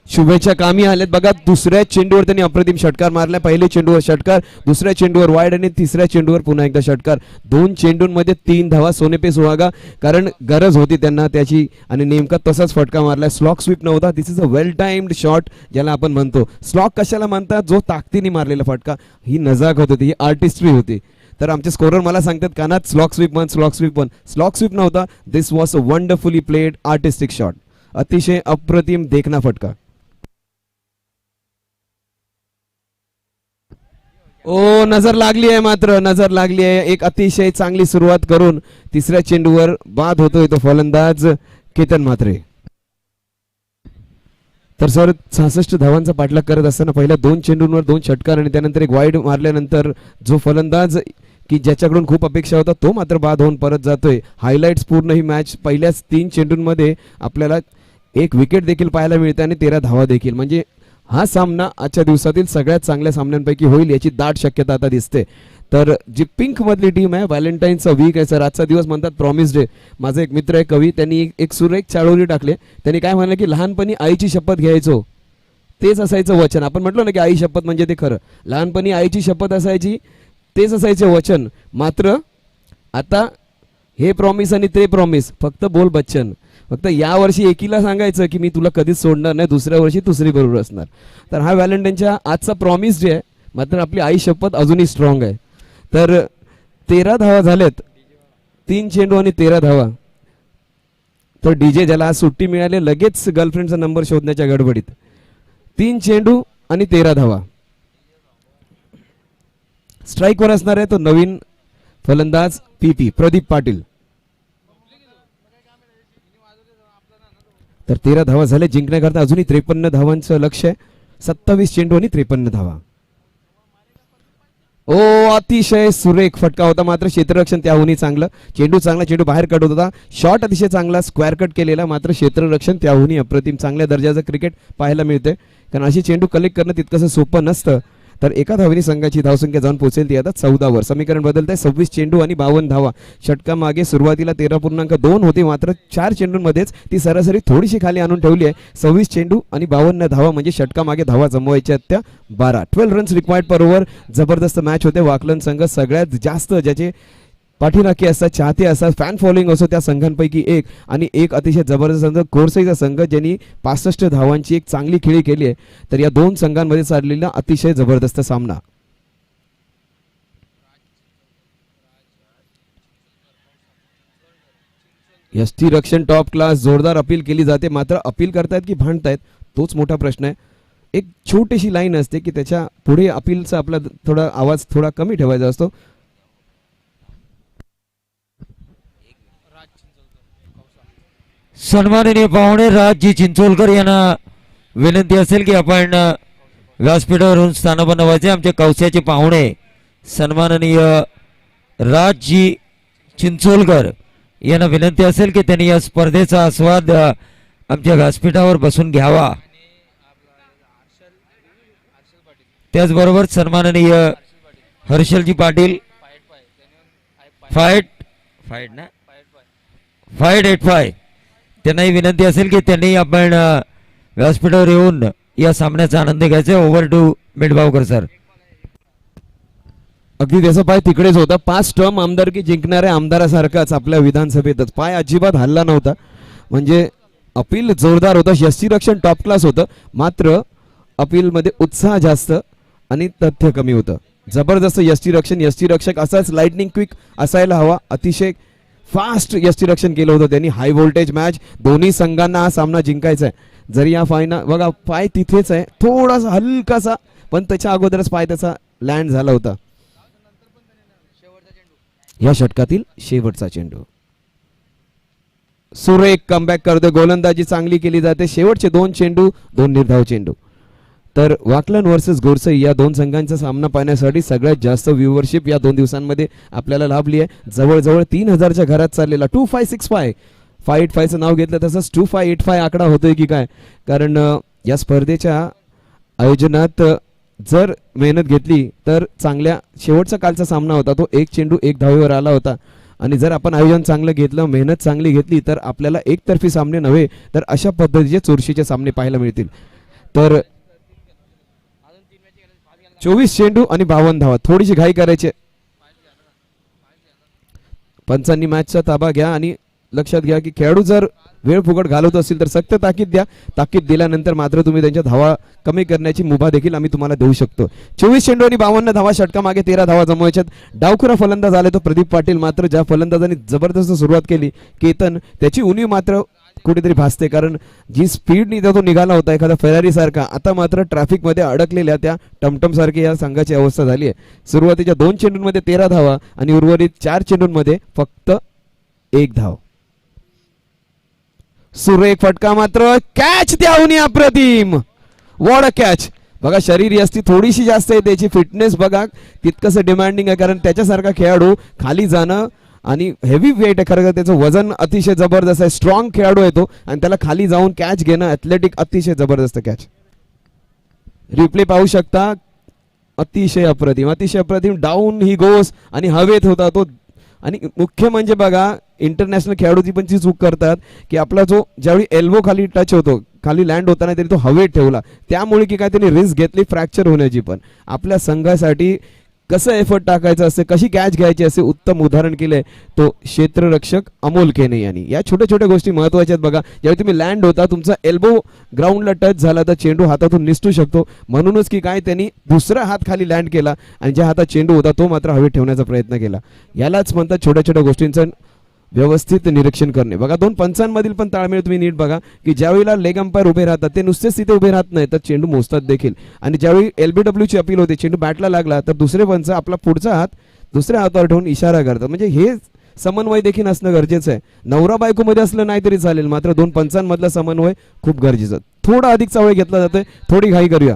शुभेच्छा कामी आलेत. बघा दुसऱ्या चेंडूवर त्यांनी अप्रतिम षटकार मारलाय. पहिल्या चेंडूवर षटकार, दुसऱ्या चेंडूवर वाईड आणि तिसऱ्या चेंडूवर पुन्हा एकदा षटकार. 2 चेंडूंमध्ये 3 धावा. सोने पे सुहागा, कारण गरज होती त्यांना त्याची आणि नेमका तसाच फटका मारलाय. स्लॉक स्वीप नव्हता, this is a well timed shot ज्याला आपण म्हणतो. स्लॉक कशाला म्हणतात, जो ताकदीने मारलेला फटका. ही नजाकत होती, ही आर्टिस्ट्री होती. तर आमचे स्कोरर मला सांगतात कानात स्लॉक स्वीप म्हण, स्लॉक स्वीप म्हण. स्लॉक स्वीप नव्हता, this was a wonderfully played artistic shot. अतिशय अप्रतिम देखना फटका. ओ नजर लागली आहे, मात्र नजर लागली आहे. एक अतिशय चांगली सुरुवात करून तिसऱ्या चेंडूवर बाद होतोय तो फलंदाज केतन म्हात्रे. तर सर 66 धावांचा पाठलाग करत असताना पहिल्या 2 चेंडूंवर 2 षटकार आणि त्यानंतर एक वाईड मारल्यानंतर जो फलंदाज की ज्याच्याकडून खूप अपेक्षा होता तो मात्र बाद होऊन परत जातोय. हायलाइट्स पूर्ण ही मॅच पहिल्याच 3 चेंडूंमध्ये आपल्याला एक विकेट देखील पाहायला मिळते आणि 13 धावा देखील. म्हणजे हा सामना आजच्या दिवसातील सगळ्यात चांगल्या सामन्यांपैकी होईल याची दाट शक्यता आता दिसते. तर जी पिंक मधली टीम आहे, व्हॅलेंटाईनचा वीक आहे सर, आजचा दिवस म्हणतात प्रॉमिस डे. माझा एक मित्र आहे कवी, त्यांनी एक सुरेख चाळवली टाकले. त्यांनी काय म्हणलं की लहानपणी आईची शपथ घ्यायचो तेच असायचं वचन. आपण म्हटलं ना की आई शपथ म्हणजे ते खरं. लहानपणी आईची शपथ असायची तेच असायचे वचन. मात्र आता हे प्रॉमिस आणि ते प्रॉमिस, फक्त बोल बच्चन. फक्त या वर्षी एकीला सांगायचं की मी तुला कधीच सोडणार नाही, दुसऱ्या वर्षी दुसरी बरोबर असणार. तर हा व्हॅलेंटाईनच्या आजचा प्रॉमिस जे आहे, मात्र आपली आई शपथ अजूनही स्ट्रॉंग आहे. तर 13 धावा झाल्यात, 3 चेंडू आणि 13 धावा. तर डीजे ज्याला आज सुट्टी मिळाली लगेच गर्लफ्रेंडचा नंबर शोधण्याच्या गडबडीत. 3 चेंडू आणि 13 धावा. स्ट्राईकवर असणार आहे तो नवीन फलंदाज पीपी प्रदीप पाटील. तर 13 धावा झाले जिंकण्याकरता. अजूनही 53 धावांचं लक्ष आहे. 27 चेंडू आणि 53 धावा. ओ अतिशय सुरेख फटका होता, मात्र क्षेत्ररक्षण त्याहूनही चांगलं. चेंडू चांगला, चेंडू बाहेर कट होत होता. शॉट अतिशय चांगला, स्क्वेअर कट केलेला, मात्र क्षेत्ररक्षण त्याहूनही अप्रतिम. चांगल्या दर्जाचं क्रिकेट पाहायला मिळते, कारण अशी चेंडू कलेक्ट करणं तितकंसं सोपं नसतं. तर एका धावेने संघाची धावसंख्या जाऊन पोहोचेल ती आता 14 वर. समीकरण बदलत आहे. 26 चेंडू आणि 52 धावा. षटका मागे सुरुवातीला 13.2 होती, मात्र 4 चेंडूंमध्येच ती सरासरी थोडीशी खाली आणून ठेवली आहे. 26 चेंडू आणि 52 धावा म्हणजे षटका मागे धावा जमवायच्या त्या 12. 12 रन्स रिक्वायर्ड पर ओव्हर. जबरदस्त मॅच होते. वाकलन संघ सगळ्यात जास्त ज्याचे पाठीराखी असतात, चाहते असतात, फॅन फॉलोइंग असो त्या संघांपैकी एक. आणि एक अतिशय जबरदस्त संघ गोरसईचा संघ, ज्यांनी 65 धावांची एक चांगली खेळी केली आहे. तर या दोन संघांमध्ये चाललेला अतिशय जबरदस्त सामना. यष्टी रक्षण टॉप क्लास. जोरदार अपील केली जाते, मात्र अपील करतायत की भांडतायत तोच मोठा प्रश्न आहे. एक छोटीशी लाईन असते की त्याच्या पुढे अपीलचा आपला थोडा आवाज थोडा कमी ठेवायचा असतो. सन्माननीय पाहुणे राजजी चिंचोलकर यांना विनंती असेल की आपण व्यासपीठावरून स्थानापन्न व्हायचे. आमचे कौशाचे पाहुणे सन्माननीय राजजी चिंचोलकर यांना विनंती असेल की त्यांनी या स्पर्धेचा आस्वाद आमच्या व्यासपीठावर बसून घ्यावा. त्याचबरोबर सन्माननीय हर्षलजी पाटील फाईट 85 त्यांनाही विनंती असेल की त्यांनी आपण व्यासपीठावर येऊन या सामन्याचा आनंद घ्यायचा. ओव्हर टू मिडभावकर सर. अगदी त्याचा पाय तिकडेच होता. 5 टर्म आमदारकी जिंकणाऱ्या आमदारासारखाच आपल्या विधानसभेतच पाय अजिबात हल्ला नव्हता. म्हणजे अपील जोरदार होतं, यष्टीरक्षण टॉप क्लास होतं, मात्र अपीलमध्ये उत्साह जास्त आणि तथ्य कमी होतं. जबरदस्त यष्टीरक्षक असाच लाइटनिंग क्विक असायला हवा. अतिशय फास्ट यष्टीरक्षण केलं होतं त्यांनी. High voltage match. दोन्ही संघांना हा सामना जिंकायचा आहे. जरी या फायनल बघा पाय तिथेच आहे, थोडासा हलकासा, पण त्याच्या अगोदरच पाय त्याचा लँड झाला होता. या षटकातील शेवटचा चेंडू. सुरेख कमबॅक करतोय. गोलंदाजी चांगली केली जाते. शेवटचे 2 चेंडू 2 निर्धाव चेंडू. तर वाकलन वर्सेस गोरसई या दोन संघांचा सामना पाहण्यासाठी सगळ्यात जास्त व्ह्यूवरशिप या 2 दिवसांमध्ये आपल्याला लाभली आहे. जवळजवळ 3000च्या घरात चाललेला 2565 585चं नाव घेतलं तसंच 2585 आकडा होतोय की काय. कारण या स्पर्धेच्या आयोजनात जर मेहनत घेतली तर चांगल्या शेवटचा कालचा सामना होता तो 1 चेंडू 1 धावेवर आला होता. आणि जर आपण आयोजन चांगलं घेतलं, मेहनत चांगली घेतली तर आपल्याला एकतर्फी सामने नव्हे तर अशा पद्धतीचे चुरशीचे सामने पाहायला मिळतील. तर 24 चेंडू आणि 52 धावा. थोडीशी घाई करायची. पंचांनी मॅचचा ताबा घ्या आणि लक्षात घ्या की खेळाडू जर वेळ फुकट घालवत असतील तर सक्त ताकीद द्या. ताकीद दिल्यानंतर मात्र तुम्ही त्यांच्या धावा कमी करण्याची मुभा देखील आम्ही तुम्हाला देऊ शकतो. 24 चेंडू आणि 52 धावा. षटका मागे 13 धावा जमवायच्यात. डावखुरा फलंदाज आले तो प्रदीप पाटील. मात्र ज्या फलंदाजांनी जबरदस्त सुरुवात केली केतन, त्याची उणीव मात्र कुठेतरी भासते. कारण जी स्पीडनी तो निघाला होता एखादा फेरारी सारखा, आता मात्र ट्रॅफिक मध्ये अडकलेल्या त्या टमटम सारखी या संघाची अवस्था झाली आहे. सुरुवातीच्या 2 चेंडूंमध्ये 13 धावा आणि उर्वरित 4 चेंडूंमध्ये फक्त 1 धाव. सुरेख फटका, मात्र कॅच त्याहून अप्रतिम. What a catch. बघा शरीर यष्टी थोडीशी जास्त आहे, त्याची फिटनेस बघा तितकंसं डिमांडिंग आहे. कारण त्याच्यासारखा खेळाडू खाली जाणं आणि हेवी वेट आहे, खरं त्याचं वजन अतिशय जबरदस्त आहे. स्ट्रॉंग खेळाडू आहे तो आणि त्याला खाली जाऊन कॅच घेणं ॲथलेटिक अतिशय जबरदस्त कॅच. रिप्ले पाहू शकता. अतिशय अप्रतिम. डाऊन ही गोस आणि हवेत होता तो. आणि मुख्य म्हणजे बघा इंटरनॅशनल खेळाडूची पण ती चूक करतात की आपला जो ज्यावेळी एल्बो खाली टच होतो, खाली लँड होताना तरी तो हवेत ठेवला, त्यामुळे की काय त्यांनी रिस्क घेतली फ्रॅक्चर होण्याची. पण आपल्या संघासाठी कसं एफर्ट टाकायचं असते, कशी कॅच घ्यायची असे उत्तम उदाहरण केलंय तो क्षेत्ररक्षक अमोल केने यांनी. या छोट्या छोट्या गोष्टी महत्वाच्या आहेत बघा. ज्यावेळी तुम्ही लँड होता तुमचा एल्बो ग्राउंडला टच झाला तर चेंडू हातातून निसटू शकतो. म्हणूनच की काय त्यांनी दुसरा हात खाली लँड केला आणि ज्या हातात चेंडू होता तो मात्र हवेत ठेवण्याचा प्रयत्न केला. यालाच म्हणतात छोट्या छोट्या गोष्टींचं व्यवस्थित निरीक्षण करणे. बघा दोन पंचांमधील पण ताळमेळ तुम्ही नीट बघा की ज्यावेळेला लेग अंपायर उभे राहतात ते नुसतेच तिथे उभे राहत नाही तर चेंडू मोजतात देखील. आणि ज्यावेळी LBW ची अपील होते चेंडू बॅटला लागला तर दुसरे पंच आपला पुढचा हात दुसऱ्या हातावर ठेवून इशारा करतात. म्हणजे हे समन्वय देखील असणं गरजेचं आहे. नवरा बायको मध्ये असलं नाही तरी चालेल, मात्र दोन पंचांमधला समन्वय खूप गरजेचं. थोडा अधिकचा वेळ घेतला जातोय, थोडी घाई करूया.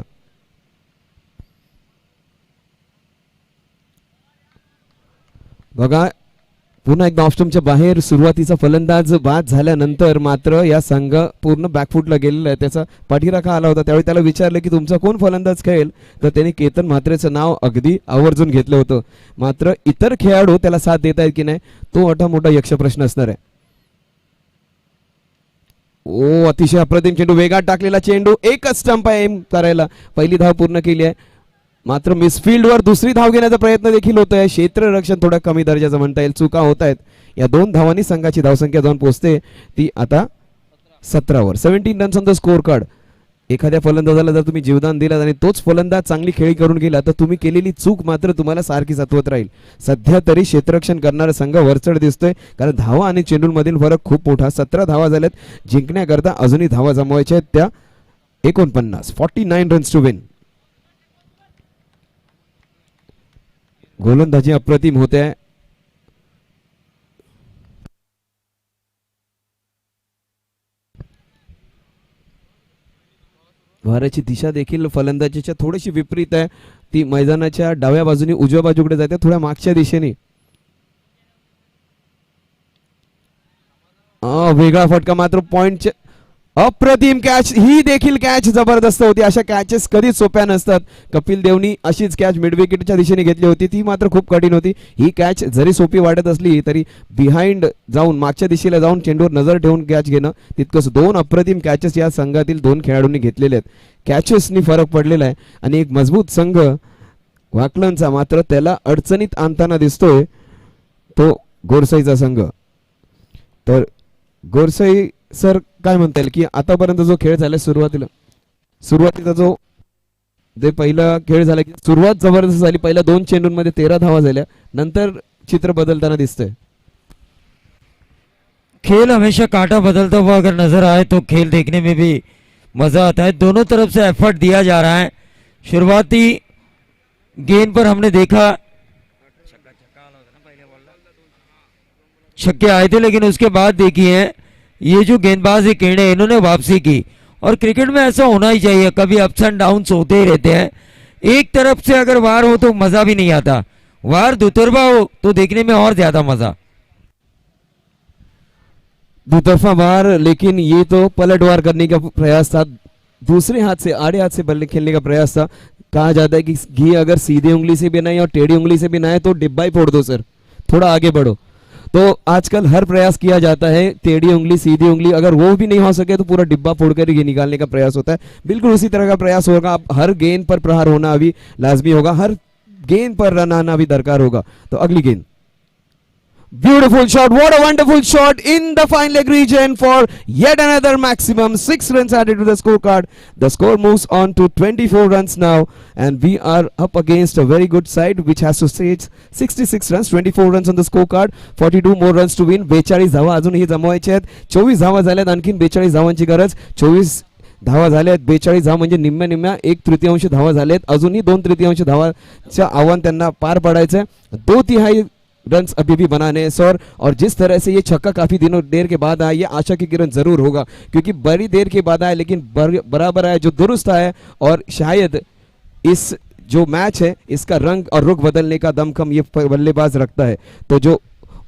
बघा पुन्हा एकदा ऑफस्टम्पच्या बाहेर सुरुवातीचा फलंदाज बाद झाल्यानंतर मात्र या संघ पूर्ण बॅकफुटला गेलेला आहे. त्याचा पाठीराखा आला होता. त्यावेळी त्याला विचारलं की तुमचा कोण फलंदाज खेळेल तर त्याने केतन म्हात्रेचं नाव अगदी आवर्जून घेतलं होतं. मात्र इतर खेळाडू त्याला साथ देत आहेत की नाही तो मोठा मोठा यक्ष प्रश्न असणार आहे. ओ अतिशय अप्रतिम चेंडू, वेगात टाकलेला चेंडू, एकच स्टंप आहे एम करायला. पहिली धाव पूर्ण केली आहे मात्र मिसफिल्डवर दुसरी धाव घेण्याचा प्रयत्न देखील होत आहे. क्षेत्ररक्षण थोडा कमी दर्जाचं म्हणता येईल, चुका होत आहेत. या दोन धावांनी संघाची धावसंख्या जाऊन पोहोचते ती आता 17वर. 17 runs on the score card. एखाद्या फलंदाजाला जर तुम्ही जीवदान दिलात आणि तोच फलंदाज चांगली खेळी करून गेला तर तुम्ही केलेली चूक मात्र तुम्हाला सारखी सत्वत राहील. सध्या तरी क्षेत्ररक्षण करणारा संघ वरचढ दिसतोय कारण धावा आणि चेंडूंमधील फरक खूप मोठा. 17 धावा झाल्यात. जिंकण्याकरता अजूनही धावा जमवायच्या आहेत त्या 49. 49 रन्स टू विन. गोलंदाजी अप्रतिम होते. वाऱ्याची दिशा देखील फलंदाजीच्या थोडीशी विपरीत आहे. ती मैदानाच्या डाव्या बाजूने उजव्या बाजूकडे जाते, थोड्या मागच्या दिशेने. वेगळा फटका मात्र पॉइंट. अप्रतिम कॅच, ही देखील कॅच जबरदस्त होती. अशा कॅचेस कधीच सोप्या नसतात. कपिल देवनी अशीच कॅच मिड विकेटच्या दिशेने घेतली होती, ती मात्र खूप कठीण होती. ही कॅच जरी सोपी वाटत असली तरी बिहाइंड जाऊन मागच्या दिशेला जाऊन चेंडूवर नजर ठेवून कॅच घेणं तितकंच. दोन अप्रतिम कॅचेस या संघातील दोन खेळाडूंनी घेतलेले आहेत. कॅचेसनी फरक पडलेला आहे आणि एक मजबूत संघ वाकलनचा मात्र त्याला अडचणीत आणताना दिसतोय तो गोरसाईचा संघ. तर गोरसाई सर काय म्हणता येईल की आतापर्यंत जो खेळ झाला सुरुवातीचा जो पहिला खेळ झाला की सुरुवात जबरदस्त झाली. पहिल्या 2 चेंडूंमध्ये 13 धावा झाल्या, नंतर चित्र बदलताना दिसतंय. खेल हमेशा कांटा बदलता हुआ अगर नजर आए तो खेल देखने में भी मजा आता है. दोनों तरफ से एफर्ट दिया जा रहा है. शुरुआती गेंद पर हमने देखा छक्के आए थे, लेकिन उसके बाद देखिए ये जो गेंदबाज किरण है इन्होंने वापसी की. और क्रिकेट में ऐसा होना ही चाहिए, कभी अप्स एंड डाउन्स होते ही रहते हैं. एक तरफ से अगर वार हो तो मजा भी नहीं आता, वार दुतरफा हो तो देखने में और ज्यादा मजा. दुतरफा वार, लेकिन ये तो पलटवार करने का प्रयास था. दूसरे हाथ से आड़े हाथ से बल्ले खेलने का प्रयास था. कहा जाता है कि घी अगर सीधे उंगली से भी नहीं और टेढ़ी उंगली से भी ना है तो डिब्बा ही फोड़ दो सर, थोड़ा आगे बढ़ो. तो आजकल हर प्रयास किया जाता है, टेढ़ी उंगली सीधी उंगली, अगर वो भी नहीं हो सके तो पूरा डिब्बा फोड़कर ये निकालने का प्रयास होता है. बिल्कुल उसी तरह का प्रयास होगा. अब हर गेंद पर प्रहार होना अभी लाजमी होगा, हर गेंद पर रन आना भी दरकार होगा. तो अगली गेंद, beautiful shot, what a wonderful shot in the fine leg region for yet another maximum. 6 runs added to the scorecard. The score moves on to 24 runs now and we are up against a very good side which has to stage 66 runs. 24 runs on the scorecard, 42 more runs to win. 42 धावा अजूनही जमवायच्या आहेत. 24 धावा झाल्यात, आणखीन 42 धावांची गरज. 24 धावा झाल्यात, 42 धावा म्हणजे निम्म्या 1/3 धावा झाल्यात. अजूनही 2/3 धावाचं आव्हान त्यांना पार पाडायचं आहे. 2/3 रन्स अभी भी बनाने हैं सर. और जिस तरह से ये छक्का काफी दिनों देर के बाद आया, ये आशा की किरण जरूर होगा क्योंकि बड़ी देर के बाद आया लेकिन बराबर आया, जो दुरुस्त आया. और शायद इस जो मैच है इसका रंग और रुख बदलने का दमखम ये बल्लेबाज रखता है. तो जो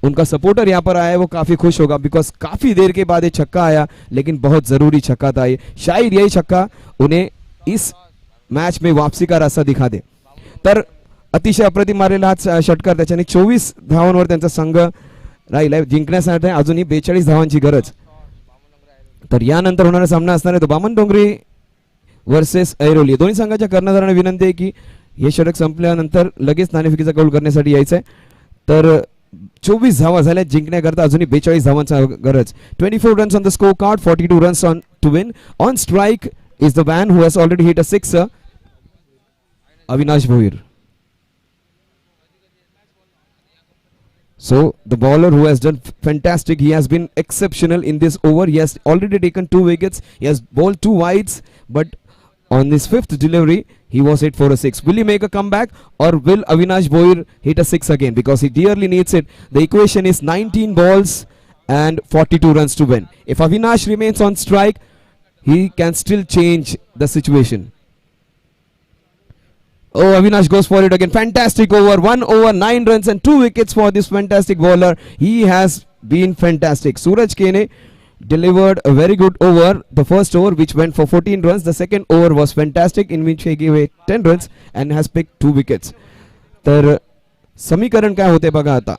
उनका सपोर्टर यहाँ पर आया है वो काफी खुश होगा बिकॉज काफी देर के बाद ये छक्का आया लेकिन बहुत जरूरी छक्का था. ये शायद यही छक्का उन्हें इस मैच में वापसी का रास्ता दिखा दे. तर अतिशय अप्रतिम मारलेला हा षटकार, त्याच्याने 24 धावांवर त्यांचा संघ राहिलाय. जिंकण्यासाठी अजूनही 42 धावांची गरज. तर यानंतर होणारा सामना असणार आहे तो बामन डोंगरी वर्सेस ऐरोली. दोन्ही संघाच्या कर्णधारांना विनंती आहे की हे षटक संपल्यानंतर लगेच नाणेफेकीचा कौल करण्यासाठी यायचंय. तर 24 धावा झाल्या जिंकण्याकरता, अजूनही 42 धावांचा गरज. 24 runs on the score card, 42 runs on to win. On strike is the man who has already hit a sixer, Avinash Bhoir. So the bowler who has done fantastic, he has been exceptional in this over. He has already taken 2 wickets, he has bowled 2 wides, but on his 5th delivery he was hit for a 6. Will he make a comeback, or will Avinash Boyer hit a 6 again, because he dearly needs it? The equation is 19 balls and 42 runs to win. If Avinash remains on strike, he can still change the situation. Oh, Avinash goes for it again. Fantastic over. 1 over 9 runs and 2 wickets for this fantastic bowler. He has been fantastic. Suraj Kane delivered a very good over. The first over, which went for 14 runs. The second over was fantastic, in which he gave away 10 runs and has picked 2 wickets. तर समीकरण काय होते बघा आता.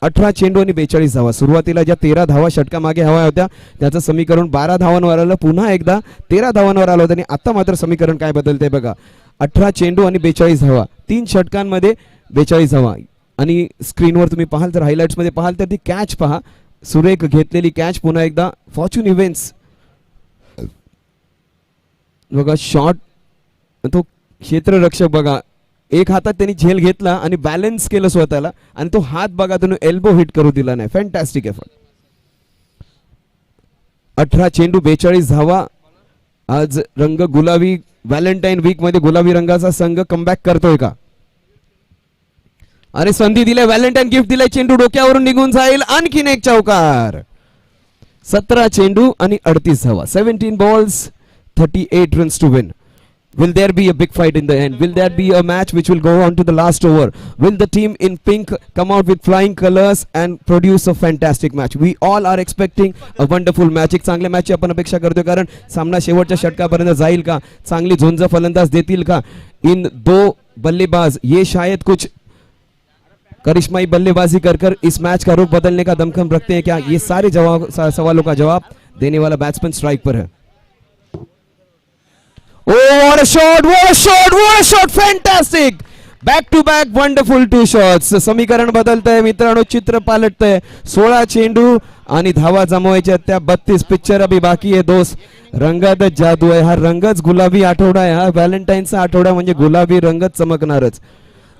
18 चेंडू आणि 42 धावा. सुरुवातीला ज्या 13 धावा षटका मागे हव्या होत्या त्याचं समीकरण 12 धावांवर आलं, पुन्हा एकदा 13 धावांवर आलं होतं, आणि आता मात्र समीकरण काय बदलते बघा. 18 चेंडू आणि 42 धावा, 3 षटकांमध्ये 42 धावा. आणि स्क्रीनवर तुम्ही पाहाल तर, हायलाइट्स मध्ये पाहाल तर ती कॅच पहा, सुरेख घेतलेली कॅच. पुन्हा एकदा फॉर्च्यून इव्हेंट्स बघा, शॉट, तो क्षेत्ररक्षक बघा, एक हातात त्यांनी झेल घेतला आणि बॅलन्स केलं स्वतःला, आणि तो हात बघा त्याने एल्बो हिट करू दिला नाही. Fantastic effort. 18 चेंडू 42 धावा. आज रंग गुलाबी, व्हॅलेंटाईन वीक मध्ये गुलाबी रंगाचा संघ कमबॅक करतोय का? अरे संधी दिलाय, व्हॅलेंटाईन गिफ्ट दिलाय, चेंडू डोक्यावरून निघून जाईल. आणखीन एक चौकार. 17 चेंडू आणि 38 धावा. 17 balls, 38 runs to win. Will there be a big fight in the end? Will there be a match which will go on to the last over? Will the team in pink come out with flying colors and produce a fantastic match? We all are expecting a wonderful match. एक चांगल्या मॅचची आपण अपेक्षा करतोय, कारण सामना शेवटच्या षटकापर्यंत जाईल का, चांगली झुंज फलंदाज देतील का इन 2 बल्लेबाज, ये शायद कुछ करिश्माई बल्लेबाजी कर इस मैच का रुख बदलने का दमखम रखते हैं क्या? ये सारे सवालों का जवाब देने वाला बैट्समैन स्ट्राइक पर है. Oh, what a shot, what a shot, what a shot, fantastic. Back to back wonderful 2 shots. समीकरण बदलतंय मित्रांनो, चित्र पालटतंय. 16 चेंडू आणि धावा जमवायच्या त्या 32. पिक्चर अभी बाकी है दोस्त. रंगातच जादू आहे. हा रंगच गुलाबी आठवडा आहे. हा व्हॅलेंटाईनचा आठवडा म्हणजे गुलाबी रंगच चमकणारच.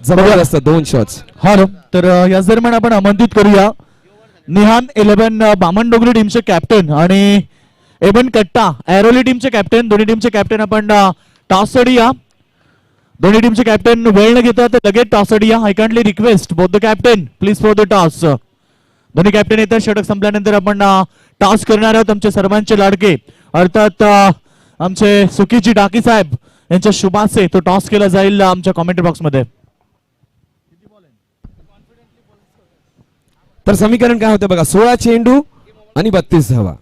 जबरदस्त 2 शॉट्स. हा तर याच दरम्यान आपण आमंत्रित करूया निहान 11 बामणडोंगरी टीमचे कॅप्टन आणि एबन कट्टा ऐरोली टीमचे कॅप्टन. दोन्ही टीमचे कॅप्टन आपण टॉससाठी या. दोन्ही टीमचे कॅप्टन वेळ न घेता तर लगेच टॉससाठी या. I kindly request both the captain please for the toss. दोन्ही कॅप्टन येतात. षटक संपल्यानंतर आपण टॉस करणार आहोत. आमचे सर्वांचे लाडके अर्थात आमचे सुकीची डाकी साहेब यांच्या शुभाचे तो टॉस केला जाईल आमच्या कॉमेंट्री बॉक्स मध्ये. तर समीकरण काय होतं बघा. 16 चेंडू आणि 32 धावा.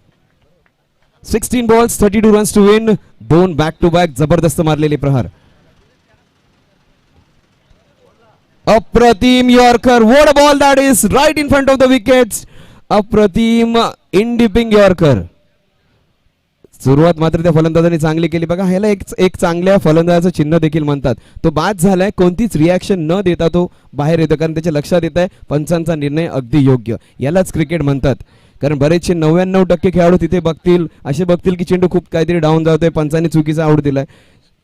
16 balls, 32 runs to win. 2 back to back जबरदस्त मारलेले प्रहार. अप्रतिम yorker. What a ball that is, right in front of the wickets. अप्रतिम इन डिपिंग यॉर्कर. सुरुवात मात्र त्या फलंदाजांनी चांगली केली बघा. ह्याला एक चांगल्या फलंदाजाचं चिन्ह देखील म्हणतात. तो बाद झालाय, कोणतीच रिॲक्शन न देता तो बाहेर येतो, कारण त्याच्या लक्षात येत आहे पंचांचा निर्णय अगदी योग्य. यालाच क्रिकेट म्हणतात. कारण बरेचसे 99% खेळाडू तिथे बघतील, असे बघतील की चेंडू खूप काहीतरी डाऊन जातोय, पंचांनी चुकीचा आऊट दिलाय.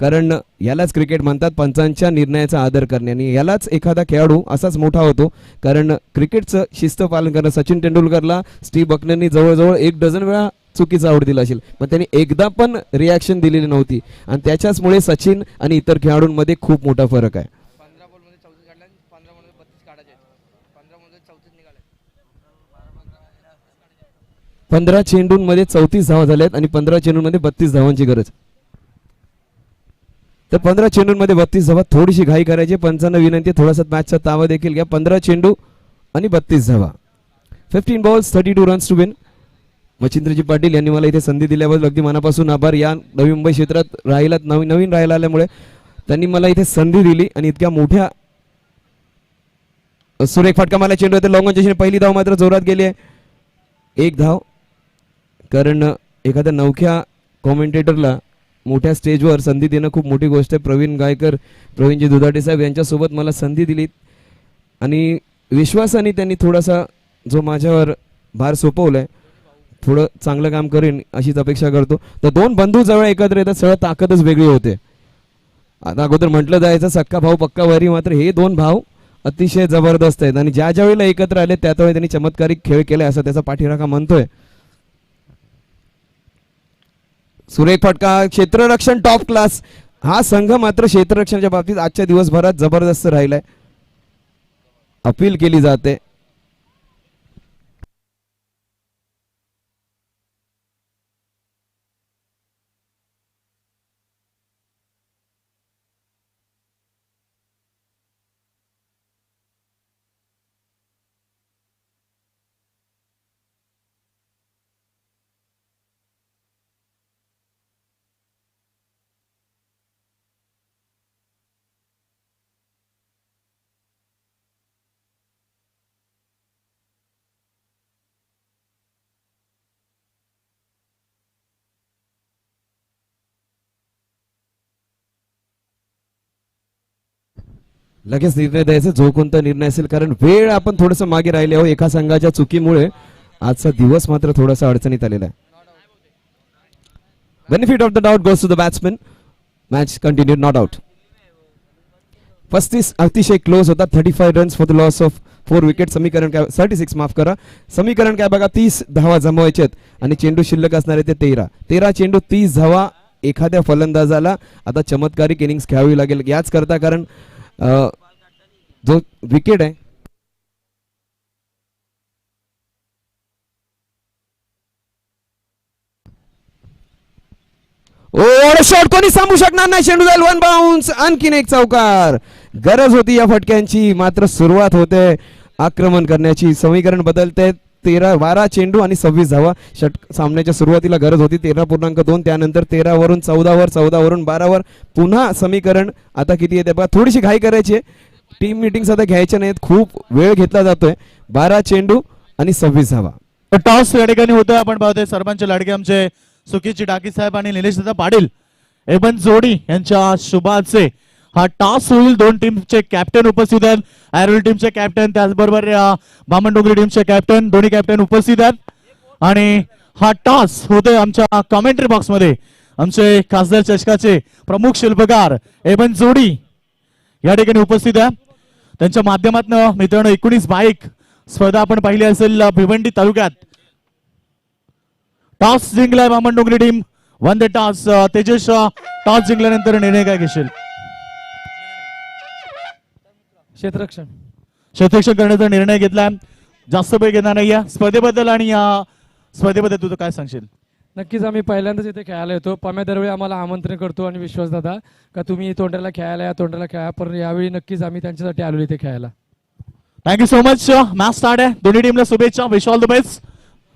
कारण यालाच क्रिकेट म्हणतात, पंचांच्या निर्णयाचा आदर करणे. आणि यालाच एखादा खेळाडू असाच मोठा होतो, कारण क्रिकेटचं शिस्त पालन करणं. सचिन तेंडुलकरला स्टीव्ह बकनरनी जवळजवळ 1 डझन वेळा चुकीचा आऊट दिला असेल, पण त्यांनी एकदा पण रिॲक्शन दिलेली नव्हती. आणि त्याच्याचमुळे सचिन आणि इतर खेळाडूंमध्ये खूप मोठा फरक आहे. 15 बॉलमध्ये 34 काढला, 15 बॉलमध्ये 32 काढायचे, 15 बॉलमध्ये 34 निघाले. 15 चेंडूंमध्ये 34 धावा झाल्यात आणि 15 चेंडूंमध्ये 32 धावांची गरज. तर 15 चेंडूंमध्ये 32 धावा. थोडीशी घाई करायची. पंचांना विनंती, थोडासा मॅचचा तावा देखील घ्या. 15 चेंडू आणि 32 धावा. 15 balls, 32 runs to win. मच्छिंद्रजी Patil यांनी मला इथे संधी दिल्याबद्दल अगदी मनापासून आभार. या नवी मुंबई क्षेत्रात राहिला नवीन राहायला आल्यामुळे त्यांनी मला इथे संधी दिली आणि इतक्या मोठ्या सुरेख फटका मला चेंडू येते. Long on. पहिली धाव मात्र जोरात गेली आहे. 1 धाव. कारण एखाद्या नवख्या कॉमेंटेटरला मोठ्या स्टेजवर संधी देणं खूप मोठी गोष्ट आहे. प्रवीण गायकर, प्रवीणजी दुधाटे साहेब यांच्यासोबत मला संधी दिली आणि विश्वासाने त्यांनी थोडासा जो माझ्यावर भार सोपवलाय, थोडं चांगलं काम करेन अशीच अपेक्षा करतो. तर दोन बंधू जवळ एकत्र येतात, सगळं ताकदच वेगळी होते. आता अगोदर म्हटलं जायचं सक्का भाऊ पक्का वरी, मात्र हे दोन भाऊ अतिशय जबरदस्त आहेत आणि ज्या ज्या वेळेला एकत्र आले त्या त्यावेळी त्यांनी चमत्कारिक खेळ केलाय असं त्याचा पाठीराखा म्हणतोय. सुरेख फटका, क्षेत्ररक्षण टॉप क्लास. हा संघ मात्र क्षेत्ररक्षणाच्या बाबतीत आजच्या दिवसभरात जबरदस्त राहिलाय. अपील केली जाते. लगेच निर्णय द्यायचा जो कोणता निर्णय असेल, कारण वेळ आपण थोडस मागे राहिले आहोत एका संघाच्या चुकीमुळे. आजचा दिवस मात्र थोडासा अडचणीत आलेला आहे. Benefit of the doubt goes to the batsman. Match continued, not out. 35 अतिशय क्लोज होता. 35 runs for the loss of 4 wicket. समीकरण काय, 36 माफ करा. समीकरण काय बघा, 30 धावा जमवायच्यात आणि चेंडू शिल्लक असणारे ते 13 चेंडू 30 धावा. एखाद्या फलंदाजाला आता चमत्कारिक इनिंग्स खेळावी लागेल याच करता, कारण जो विकेट आहे शॉट कोणी सांगू शकणार नाही. चेंडू जाईल, वन बाउन्स. आणखीन एक चौकार. गरज होती या फटक्यांची, मात्र सुरुवात होते आक्रमण करण्याची. समीकरण बदलते. 12 चेंडू आणि 26 धावा. सामन्याच्या सुरुवातीला गरज होती 13.2, त्यानंतर 13 वरून 14 वर, 14 वरून 12 वर. पुन्हा समीकरण आता किती येते बघा. थोडीशी घाई करायची. टीम मीटिंग आता घ्यायच्या नाहीत, खूप वेळ घेतला जातोय. 12 चेंडू आणि 26 धावा. टॉस या ठिकाणी होतोय. आपण पाहतोय सरपंच लाडके आमचे सुखीची डाकी साहेब आणि निलेश दादा पाटील एबन जोडी यांच्या शुभाचे हा टॉस होईल. दोन टीमचे कॅप्टन उपस्थित आहेत. आयरोल टीमचे कॅप्टन, त्याचबरोबर बामणडोंगरी टीमचे कॅप्टन, दोन्ही कॅप्टन उपस्थित आहेत. आणि हा टॉस होतोय आमच्या कमेंट्री बॉक्स मध्ये. आमचे खासदार चषकाचे प्रमुख शिल्पकार एबन जोडी या ठिकाणी उपस्थित आहे. त्यांच्या माध्यमातून मित्रांनो 19 बाईक स्पर्धा आपण पाहिली असेल भिवंडी तालुक्यात. टॉस जिंकलाय Bamandongri team. Won the toss. Tejas, toss जिंकल्यानंतर निर्णय काय घेशील? क्षेत्ररक्षण करण्याचा निर्णय घेतलाय. जास्त वेळ घेणार नाही या स्पर्धेबद्दल आणि या स्पर्धेबद्दल तुझं काय सांगशील? नक्कीच आम्ही पहिल्यांदाच इथे खेळायला येतो. पम्या दरवेळी आम्हाला आमंत्रण करतो आणि विश्वास दादा का तुम्ही तोंडाला खेळायला या, तोंडाला खेळा, पण यावेळी नक्कीच आम्ही त्यांच्यासाठी आलो इथे खेळायला. Thank you so much. Match start आहे. दोन्ही टीमला शुभेच्छा. Wish all the best.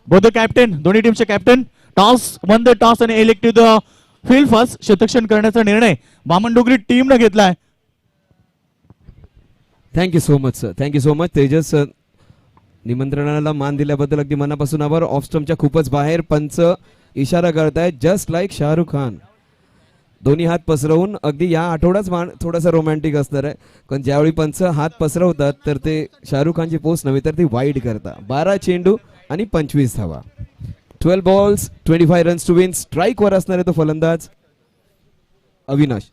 Both captain, दोन्ही टीमचे captain. Toss, won the toss आणि इलेक्ट द फील्ड फर्स्ट. क्षेत्ररक्षण करण्याचा निर्णय बामणडोंगरी टीमने घेतलाय. Thank you so much sir, thank you so much. Tejas sir, निमंत्रणाला मान दिल्याबद्दल अगदी मनापासून आभार. ऑफस्टमच्या खूपच बाहेर पंच इशारा करतायत, जस्ट लाईक शाहरुख खान. दोन्ही हात पसरवून अगदी या आठवडाच थोडासा रोमॅन्टिक असणार आहे, पण ज्यावेळी पंच हात पसरवतात तर ते शाहरुख खानची पोस्ट नव्हे तर ती वाईड करतात. 12 चेंडू आणि 25 धावा. 12 balls 25 runs to win. Strike वर असणार आहे तो फलंदाज अविनाश.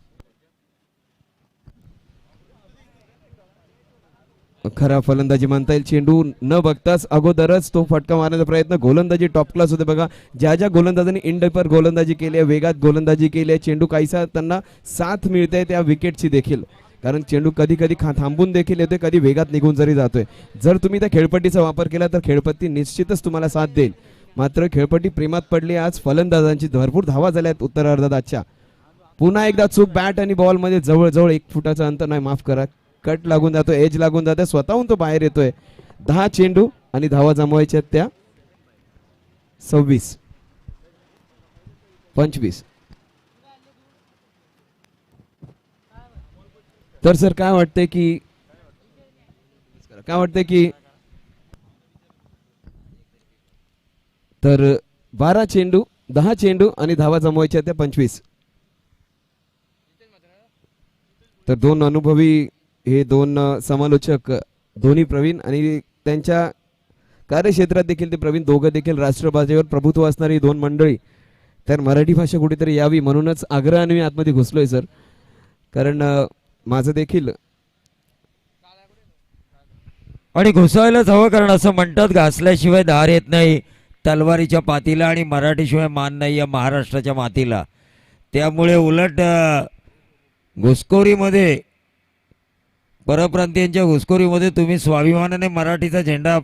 खरा फलंदाजी म्हणता येईल. चेंडू न बघताच अगोदरच तो फटका मारण्याचा प्रयत्न. गोलंदाजी टॉप क्लास होते बघा. ज्या ज्या गोलंदाजांनी इंडपर गोलंदाजी केली आहे, वेगात गोलंदाजी केली आहे, चेंडू काहीसा त्यांना साथ मिळते त्या विकेटची देखील, कारण चेंडू कधी कधी थांबून देखील येतोय, कधी वेगात निघून जरी जातोय. जर तुम्ही त्या खेळपट्टीचा वापर केला तर खेळपट्टी निश्चितच तुम्हाला साथ देईल. मात्र खेळपट्टी प्रेमात पडली आज फलंदाजांची. भरपूर धावा झाल्यात उत्तरार्धात आजच्या. पुन्हा एकदा चूक बॅट आणि बॉल मध्ये जवळजवळ 1 फुटाचं अंतर, नाही माफ करा, कट लागून जातो, एज लागून जाते, स्वतःहून तो बाहेर येतोय. 10 चेंडू आणि धावा जमवायच्या त्या 26 25. तर सर काय वाटतंय की तर 12 चेंडू 10 चेंडू आणि धावा जमवायच्या त्या 25. तर दोन अनुभवी हे दोन समालोचक दोन्ही प्रवीण आणि त्यांच्या कार्यक्षेत्रात देखील ते प्रवीण, दोघं देखील राष्ट्रभाषेवर प्रभुत्व असणारी दोन मंडळी. तर मराठी भाषा कुठेतरी यावी म्हणूनच आग्रहाने मी आतमध्ये घुसलोय सर, कारण माझं देखील आणि घुसायलाच हवं, कारण असं म्हणतात घासल्याशिवाय धार येत नाही तलवारीच्या पातीला, आणि मराठीशिवाय मान नाही या महाराष्ट्राच्या मातीला. त्यामुळे उलट घुसखोरीमध्ये, परप्रांतीयांच्या घुसखोरीमध्ये तुम्ही स्वाभिमानाने मराठीचा झेंडा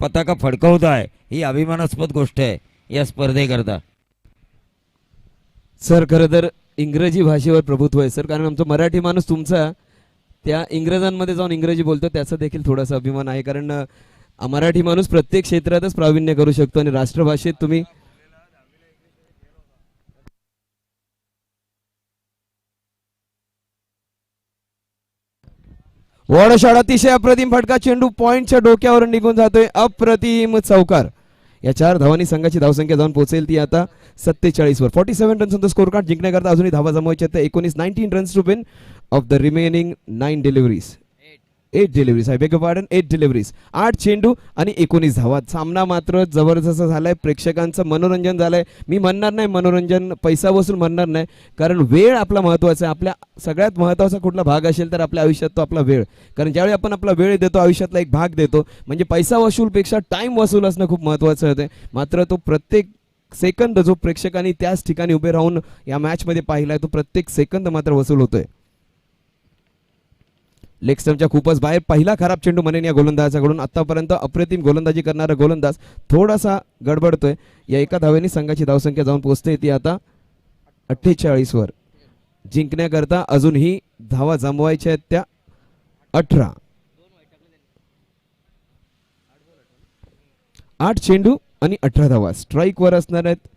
पताका फडकवताय, ही अभिमानास्पद गोष्ट आहे या स्पर्धेकरता. सर खरं तर इंग्रजी भाषेवर प्रभुत्व आहे सर, कारण आमचा मराठी माणूस तुमचा त्या इंग्रजांमध्ये जाऊन इंग्रजी बोलतो त्याचा देखील थोडासा अभिमान आहे, कारण मराठी माणूस प्रत्येक क्षेत्रातच प्रावीण्य करू शकतो आणि राष्ट्रभाषेत तुम्ही वॉड शॉट अतिशय अप्रतिम फटका, चेंडू पॉइंटच्या डोक्यावरून निघून जातोय, अप्रतिम चौकार. या 4 धावांनी संघाची धावसंख्या जाऊन पोहोचेल ती आता 47 वर. 47 runs on the score card. जिंकण्याकरता अजूनही धावा जमवायच्या आहेत 19 runs to win of the remaining 9 deliveries. 8 deliveries, I beg pardon, 8 deliveries, 8 चेंडू आणि 19 धावा. सामना मात्र जबरदस्त झालाय, प्रेक्षकांचं मनोरंजन झालंय. मी म्हणणार नाही मनोरंजन पैसा वसूल म्हणणार नाही, कारण वेळ आपला महत्वाचा आहे. आपल्या सगळ्यात महत्वाचा कुठला भाग असेल तर आपल्या आयुष्यात तो आपला वेळ, कारण ज्यावेळी आपण आपला वेळ देतो, आयुष्यातला एक भाग देतो, म्हणजे पैसा वसूलपेक्षा टाइम वसूल असणं खूप महत्वाचं होतं. मात्र तो प्रत्येक सेकंद जो प्रेक्षकांनी त्याच ठिकाणी उभे राहून या मॅचमध्ये पाहिलाय, तो प्रत्येक सेकंद मात्र वसूल होतोय. लेग स्टंपच्या खूपच बाहेर पहिला खराब चेंडू म्हणेन या गोलंदाजाकडून. आतापर्यंत अप्रतिम गोलंदाजी करणारा गोलंदाज थोडासा गडबडतोय. या एका धावेने संघाची धावसंख्या जाऊन पोहोचते ती आता 48 वर. जिंकण्याकरता अजूनही धावा जमवायच्या आहेत त्या 18. 8 चेंडू आणि 18 धावा स्ट्राईक वर असणार आहेत.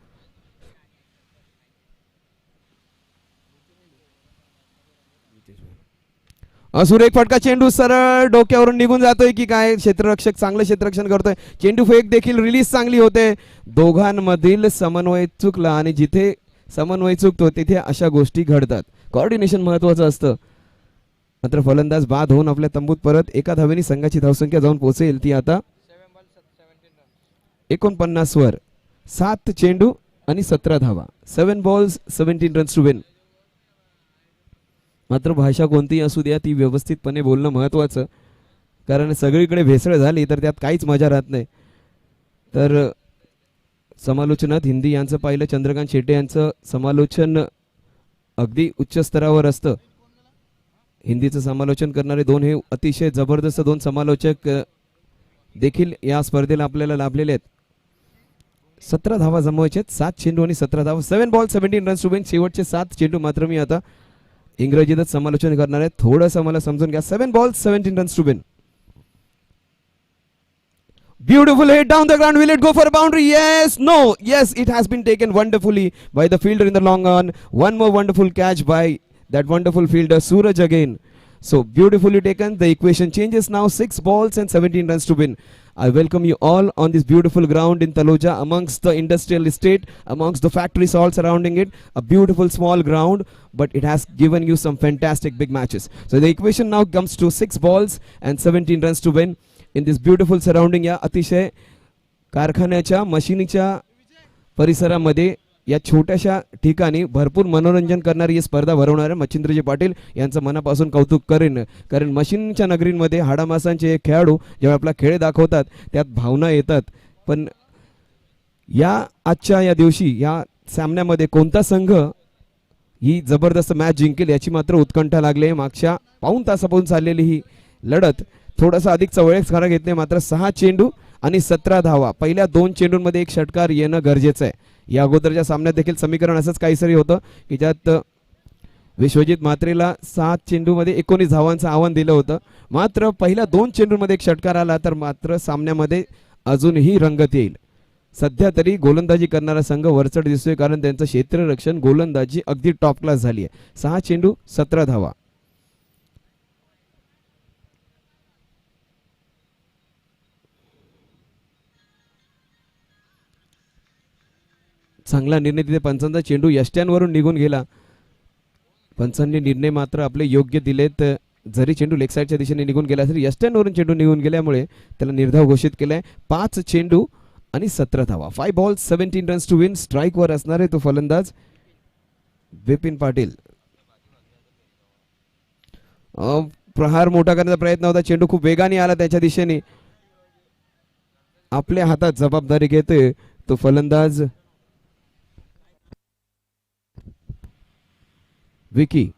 सुरेख फटका, चेंडू सरळ डोक्यावरून निघून जातोय की काय. क्षेत्ररक्षक चांगलं क्षेत्ररक्षण करतोय. चेंडू फेक देखील रिलीज चांगली होते. दोघांमधील समन्वय चुकला आणि जिथे समन्वय चुकतो तिथे अशा गोष्टी घडतात. कोऑर्डिनेशन महत्वाचं असतं. मात्र फलंदाज बाद होऊन आपल्या तंबूत परत. एका धावेने संघाची धावसंख्या जाऊन पोहोचेल ती आता 49 वर. 7 चेंडू आणि 17 धावा. 7 बॉल्स 17 रन्स टू विन. मात्र भाषा कोणतीही असू द्या, ती व्यवस्थितपणे बोलणं महत्वाचं, कारण सगळीकडे भेसळ झाली तर त्यात काहीच मजा राहत नाही. तर समालोचनात हिंदी यांचं पाहिलं, चंद्रकांत शेट्टे यांचं समालोचन अगदी उच्च स्तरावर असतं. हिंदीचं समालोचन करणारे दोन हे अतिशय जबरदस्त दोन समालोचक देखील या स्पर्धेला आपल्याला लाभलेले आहेत. 17 धावा जमवायचे आहेत. 7 चेंडू आणि 17 धावा. 7 बॉल 17 रन्स टू विन. शेवटचे 7 चेंडू मात्र मी आता इंग्रजीतच समालोचन करणार आहे, थोडंसं मला समजून घ्या. 7 balls 17 runs to win. Beautiful hit down the ground. Will it go for a boundary? Yes. No. Yes, it has been taken wonderfully by the fielder in the long on. One more wonderful catch by that wonderful fielder Suraj again. So beautifully taken. The equation changes now. 6 balls and 17 runs to win. I welcome you all on this beautiful ground in Taloja, amongst the industrial estate, amongst the factories all surrounding it. A beautiful small ground, but it has given you some fantastic big matches. So the equation now comes to 6 balls and 17 runs to win in this beautiful surrounding. या अतिशय कारखान्याच्या मशिनीच्या परिसरामध्ये या छोट्याशा ठिकाणी भरपूर मनोरंजन करणारी ही स्पर्धा भरवणाऱ्या मच्छिंद्रजी पाटील यांचं मनापासून कौतुक करेन, कारण मशीनच्या नगरींमध्ये हाडामासांचे खेळाडू जेव्हा आपला खेळ दाखवतात त्यात भावना येतात. पण या आजच्या या दिवशी या सामन्यामध्ये कोणता संघ ही जबरदस्त मॅच जिंकेल याची मात्र उत्कंठा लागली आहे. मागच्या पाऊण तासापासून चाललेली ही लढत थोडासा अधिक चवळेच खरा घेतले. मात्र 6 चेंडू आणि 17 धावा. पहिल्या 2 चेंडूंमध्ये एक षटकार येणं गरजेचं आहे. या अगोदरच्या सामन्यात देखील समीकरण असंच काहीतरी होतं की ज्यात विश्वजित म्हात्रेला 7 चेंडूमध्ये 19 धावांचं आव्हान दिलं होतं. मात्र पहिल्या 2 चेंडूंमध्ये एक षटकार आला तर मात्र सामन्यामध्ये अजूनही रंगत येईल. सध्या तरी गोलंदाजी करणारा संघ वरचढ दिसतोय, कारण त्यांचं क्षेत्ररक्षण गोलंदाजी अगदी टॉप क्लास झाली आहे. 6 चेंडू 17 धावा. चांगला निर्णय तिथे पंचांचा चेंडू यष्ट्यांवरून निघून गेला. पंचांनी निर्णय मात्र आपले योग्य दिलेत. जरी चेंडू लेग साईडच्या दिशेने निघून गेला तरी यस्टर्नवरून चेंडू निघून गेल्यामुळे त्याला निर्धाव घोषित केलाय. 5 चेंडू आणि 17 धावा. 5 balls 17 runs to win. Strike वर असणार आहे तो फलंदाज विपिन पाटील. प्रहार मोठा करण्याचा प्रयत्न होता. चेंडू खूप वेगाने आला त्याच्या दिशेने. आपल्या हातात जबाबदारी घेतोय तो फलंदाज विकी.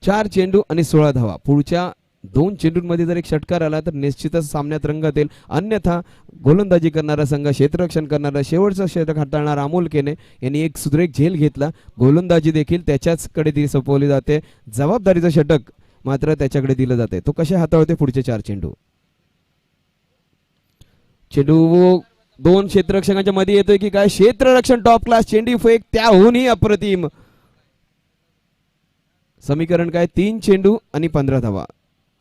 4 चेंडू आणि 16 धावा. पुढच्या 2 चेंडूंमध्ये जर एक षटकार आला तर निश्चितच सामन्यात रंगत येईल. अन्यथा गोलंदाजी करणारा संघ, क्षेत्ररक्षण करणारा, शेवटचं षटक हाताळणारा अमोल केने यांनी एक सुरेख झेल घेतला. गोलंदाजी देखील त्याच्याचकडे ती सोपवली जाते. जबाबदारीचं षटक मात्र त्याच्याकडे दिलं जाते. तो कसे हाताळते पुढचे 4 चेंडू. चेंडू 2 क्षेत्ररक्षकांच्या मध्ये येतोय की काय. क्षेत्ररक्षण टॉप क्लास. चेंडू फेक त्याहूनही अप्रतिम. समीकरण काय. 3 चेंडू आणि 15 धावा.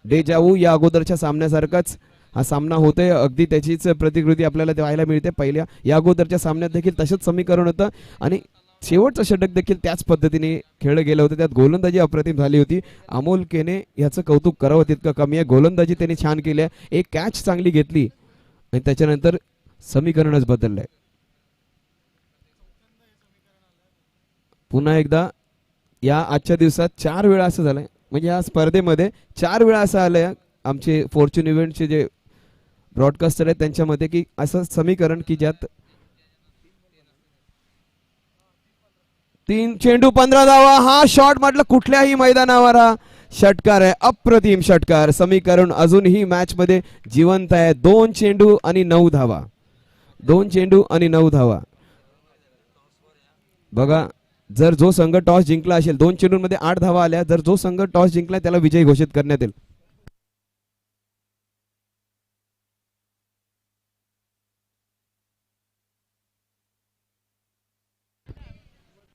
डेजावू या अगोदरच्या सामन्यासारखाच हा सामना होतोय. अगदी त्याचीच प्रतिकृती आपल्याला पाहायला मिळते. पहिल्या या अगोदरच्या सामन्यात देखील तसंच समीकरण होतं आणि शेवटचं षटक देखील त्याच पद्धतीने खेळलं गेलं होतं. त्यात गोलंदाजी अप्रतिम झाली होती. अमोल केने याचं कौतुक करावं तितकं कमी आहे. गोलंदाजी त्यांनी छान केली आहे. एक कॅच चांगली घेतली आणि त्याच्यानंतर समीकरणच बदललंय. पुन्हा एकदा या आजच्या दिवसात 4 वेळा असं झालंय, म्हणजे या स्पर्धेमध्ये 4 वेळा असं आलंय आमचे फॉर्च्यून इव्हेंटचे जे ब्रॉडकास्टर आहेत त्यांच्यामध्ये की असं समीकरण की ज्यात 3 चेंडू 15 धावा. हा शॉट म्हटलं कुठल्याही मैदानावर हा षटकार आहे. अप्रतिम षटकार. समीकरण अजूनही मॅच मध्ये जिवंत आहे. 2 चेंडू आणि 9 धावा. 2 चेंडू आणि 9 धावा. बघा, जर जो संघ टॉस जिंकला असेल, 2 चेंडूंमध्ये 8 धावा आल्या, जर जो संघ टॉस जिंकला त्याला विजयी घोषित करण्यात येईल.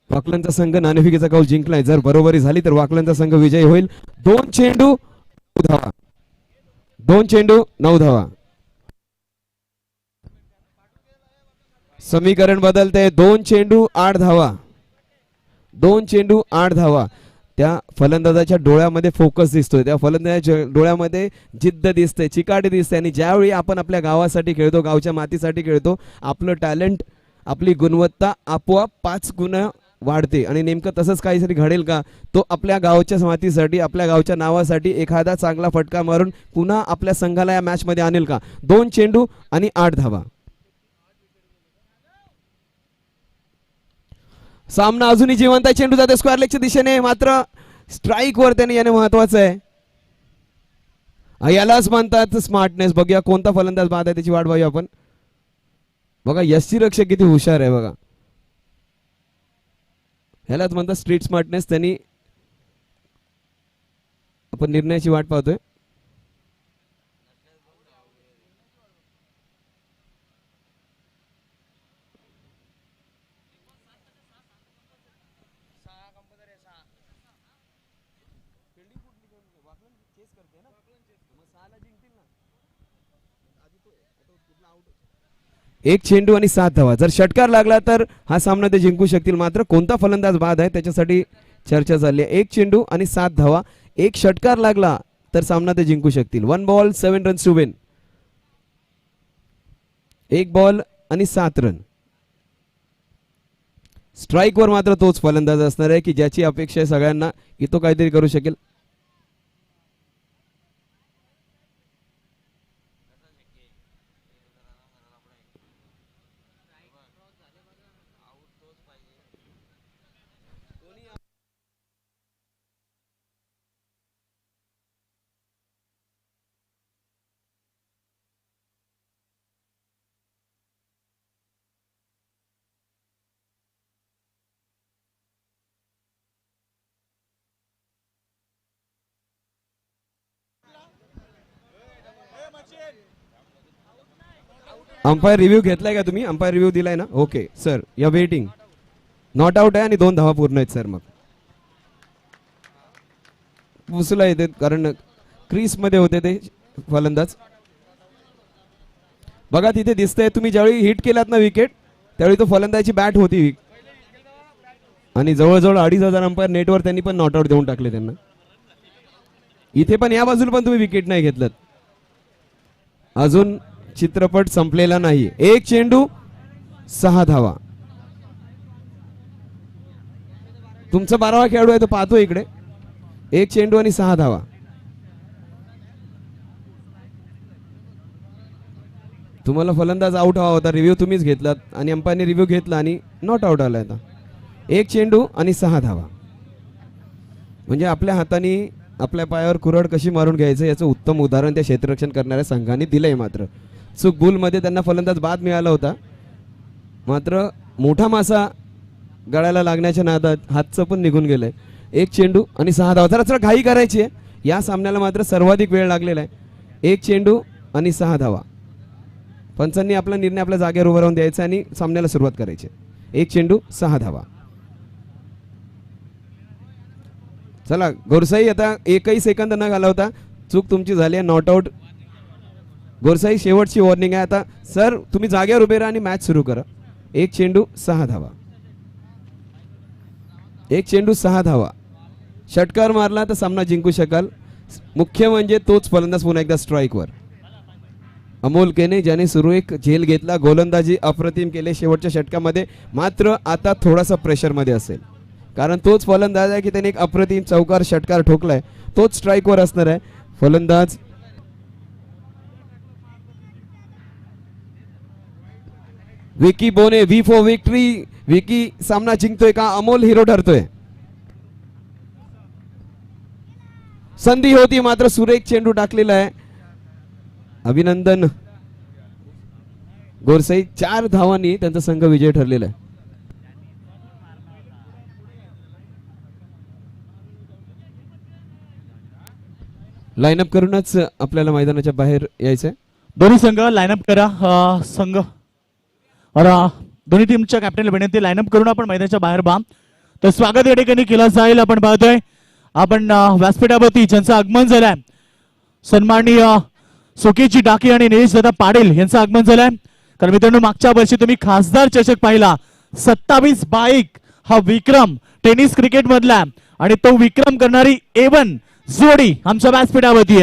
वाकलनचा संघ नाणेफेकीचा कौल जिंकलाय. जर बरोबरी झाली तर वाकलनचा संघ विजयी होईल. 2 चेंडू 9 धावा. 2 चेंडू 9 धावा. समीकरण बदलते. 2 चेंडू 8 धावा. 2 चेंडू 8 धावा. त्या फलंदाजाच्या डोळ्यामध्ये फोकस दिसतोय. त्या फलंदाजाच्या डोळ्यामध्ये जिद्द दिसते, चिकाटी दिसते. आणि ज्यावेळी आपण आपल्या गावासाठी खेळतो, गावच्या मातीसाठी खेळतो, आपलं टॅलेंट, आपली गुणवत्ता आपोआप 5 गुण वाढते. आणि नेमकं तसंच काहीतरी घडेल का. तो आपल्या गावच्या मातीसाठी, आपल्या गावच्या नावासाठी एखादा चांगला फटका मारून पुन्हा आपल्या संघाला या मॅच मध्ये आणेल का. 2 चेंडू आणि 8 धावा. सामना अजूनही जिवंत आहे. चेंडू जाते स्क्वेअर लेगच्या दिशेने, मात्र स्ट्राईक वर त्याने याने महत्वाचं आहे. यालाच म्हणतात स्मार्टनेस. बघूया कोणता फलंदाज बाद आहे त्याची वाट बघूया आपण. बघा यष्टीरक्षक किती हुशार आहे बघा. ह्यालाच म्हणतात स्ट्रीट स्मार्टनेस. त्यांनी आपण निर्णयाची वाट पाहतोय. एक चेंडू आणि 7 धावा. जर षटकार लागला तर हा सामना ते जिंकू शकतील. मात्र कोणता फलंदाज बाद आहे त्याच्यासाठी चर्चा झाली आहे. 1 चेंडू आणि 7 धावा. एक षटकार लागला तर सामना ते जिंकू शकतील. 1 ball 7 runs to win. 1 ball आणि 7 रन. स्ट्राईक वर मात्र तोच फलंदाज असणार आहे की ज्याची अपेक्षा आहे सगळ्यांना की तो काहीतरी करू शकेल. अंपायर रिव्ह्यू घेतलाय का तुम्ही. अंपायर रिव्ह्यू दिलाय ना. ओके सर, या वेटिंग. नॉट आउट आहे आणि 2 धावा पूर्ण आहेत सर. मग पुसला येते कारण क्रीज मध्ये होते ते फलंदाज. बघा तिथे दिसतंय, तुम्ही ज्यावेळी हिट केलात ना विकेट त्यावेळी तो फलंदाजाची बॅट होती. आणि जवळजवळ 2,500 अंपायर नेटवर त्यांनी पण नॉट आउट देऊन टाकले त्यांना. इथे पण या बाजूला पण तुम्ही विकेट नाही घेतलं. अजून चित्रपट संपलेला नाही. एक चेंडू 6 धावा. तुमचा 12वा खेळाडू आहे तो पाहतो इकडे. एक चेंडू आणि 6 धावा. तुम्हाला फलंदाज आउट हवा होता, रिव्ह्यू तुम्हीच घेतलात आणि अंपायरने रिव्ह्यू घेतला आणि नॉट आउट आला आता. एक चेंडू आणि 6 धावा. म्हणजे आपल्या हाताने आपल्या पायावर कुऱ्हाड कशी मारून घ्यायचं याचं उत्तम उदाहरण त्या क्षेत्ररक्षण करणाऱ्या संघाने दिलंय. मात्र चूक बुलमध्ये त्यांना फलंदाज बाद मिळाला होता, मात्र मोठा मासा गळ्याला लागण्याच्या नादात हातचं पण निघून गेलंय. एक चेंडू आणि 6 धावा. जरा घाई करायची आहे, या सामन्याला मात्र सर्वाधिक वेळ लागलेला आहे. एक चेंडू आणि 6 धावा. पंचांनी आपला निर्णय आपल्या जागेवर उभं राहून द्यायचा आणि सामन्याला सुरुवात करायची. एक चेंडू 6 धावा. चला गोरसाई, आता एकही सेकंद न घालवता चूक तुमची झाली आहे, नॉट आउट. गोरसाई शेवटची वॉर्निंग आहे आता. सर तुम्ही जागेवर उभे राहा आणि मॅच सुरू करा. एक चेंडू 6 धावा. एक चेंडू 6 धावा. षटकार मारला तर सामना जिंकू शकाल. मुख्य म्हणजे तोच फलंदाज पुन्हा एकदा स्ट्राईकवर. अमोल केने ज्याने सुरू एक झेल घेतला, गोलंदाजी अप्रतिम केले शेवटच्या षटकामध्ये, मात्र आता थोडासा प्रेशरमध्ये असेल, कारण तोच फलंदाज आहे की त्याने एक अप्रतिम चौकार षटकार ठोकलाय. तोच स्ट्राईकवर असणार आहे. फलंदाज विकी बोने, व्ही फॉर विक्ट्री. विकी सामना जिंकतोय का अमोल हिरो ठरतोय? संधी होती मात्र सुरेख चेंडू टाकलेला आहे. अभिनंदन गोरसाई. 4 धावांनी त्यांचा संघ विजय ठरलेला आहे. लाईनअप करूनच आपल्याला मैदानाच्या बाहेर यायचंय. दोन्ही संघ लाईनअप करा. संघ दोन्ही टीमच्या कॅप्टनला विनंती, लाईनअप करून आपण मैदानाच्या बाहेर बा. तर स्वागत या ठिकाणी केलं जाईल. आपण पाहतोय आपण व्यासपीठावरती ज्यांचं आगमन झालंय, सन्माननीय सोकेची डाकी आणि निलेश दादा पाटील यांचं आगमन झालंय. कारण मित्रांनो, मागच्या वर्षी तुम्ही खासदार चषक पाहिला, 27/1 हा विक्रम टेनिस क्रिकेट मधला, आणि तो विक्रम करणारी A1 जोडी आमच्या व्यासपीठावरती आहे.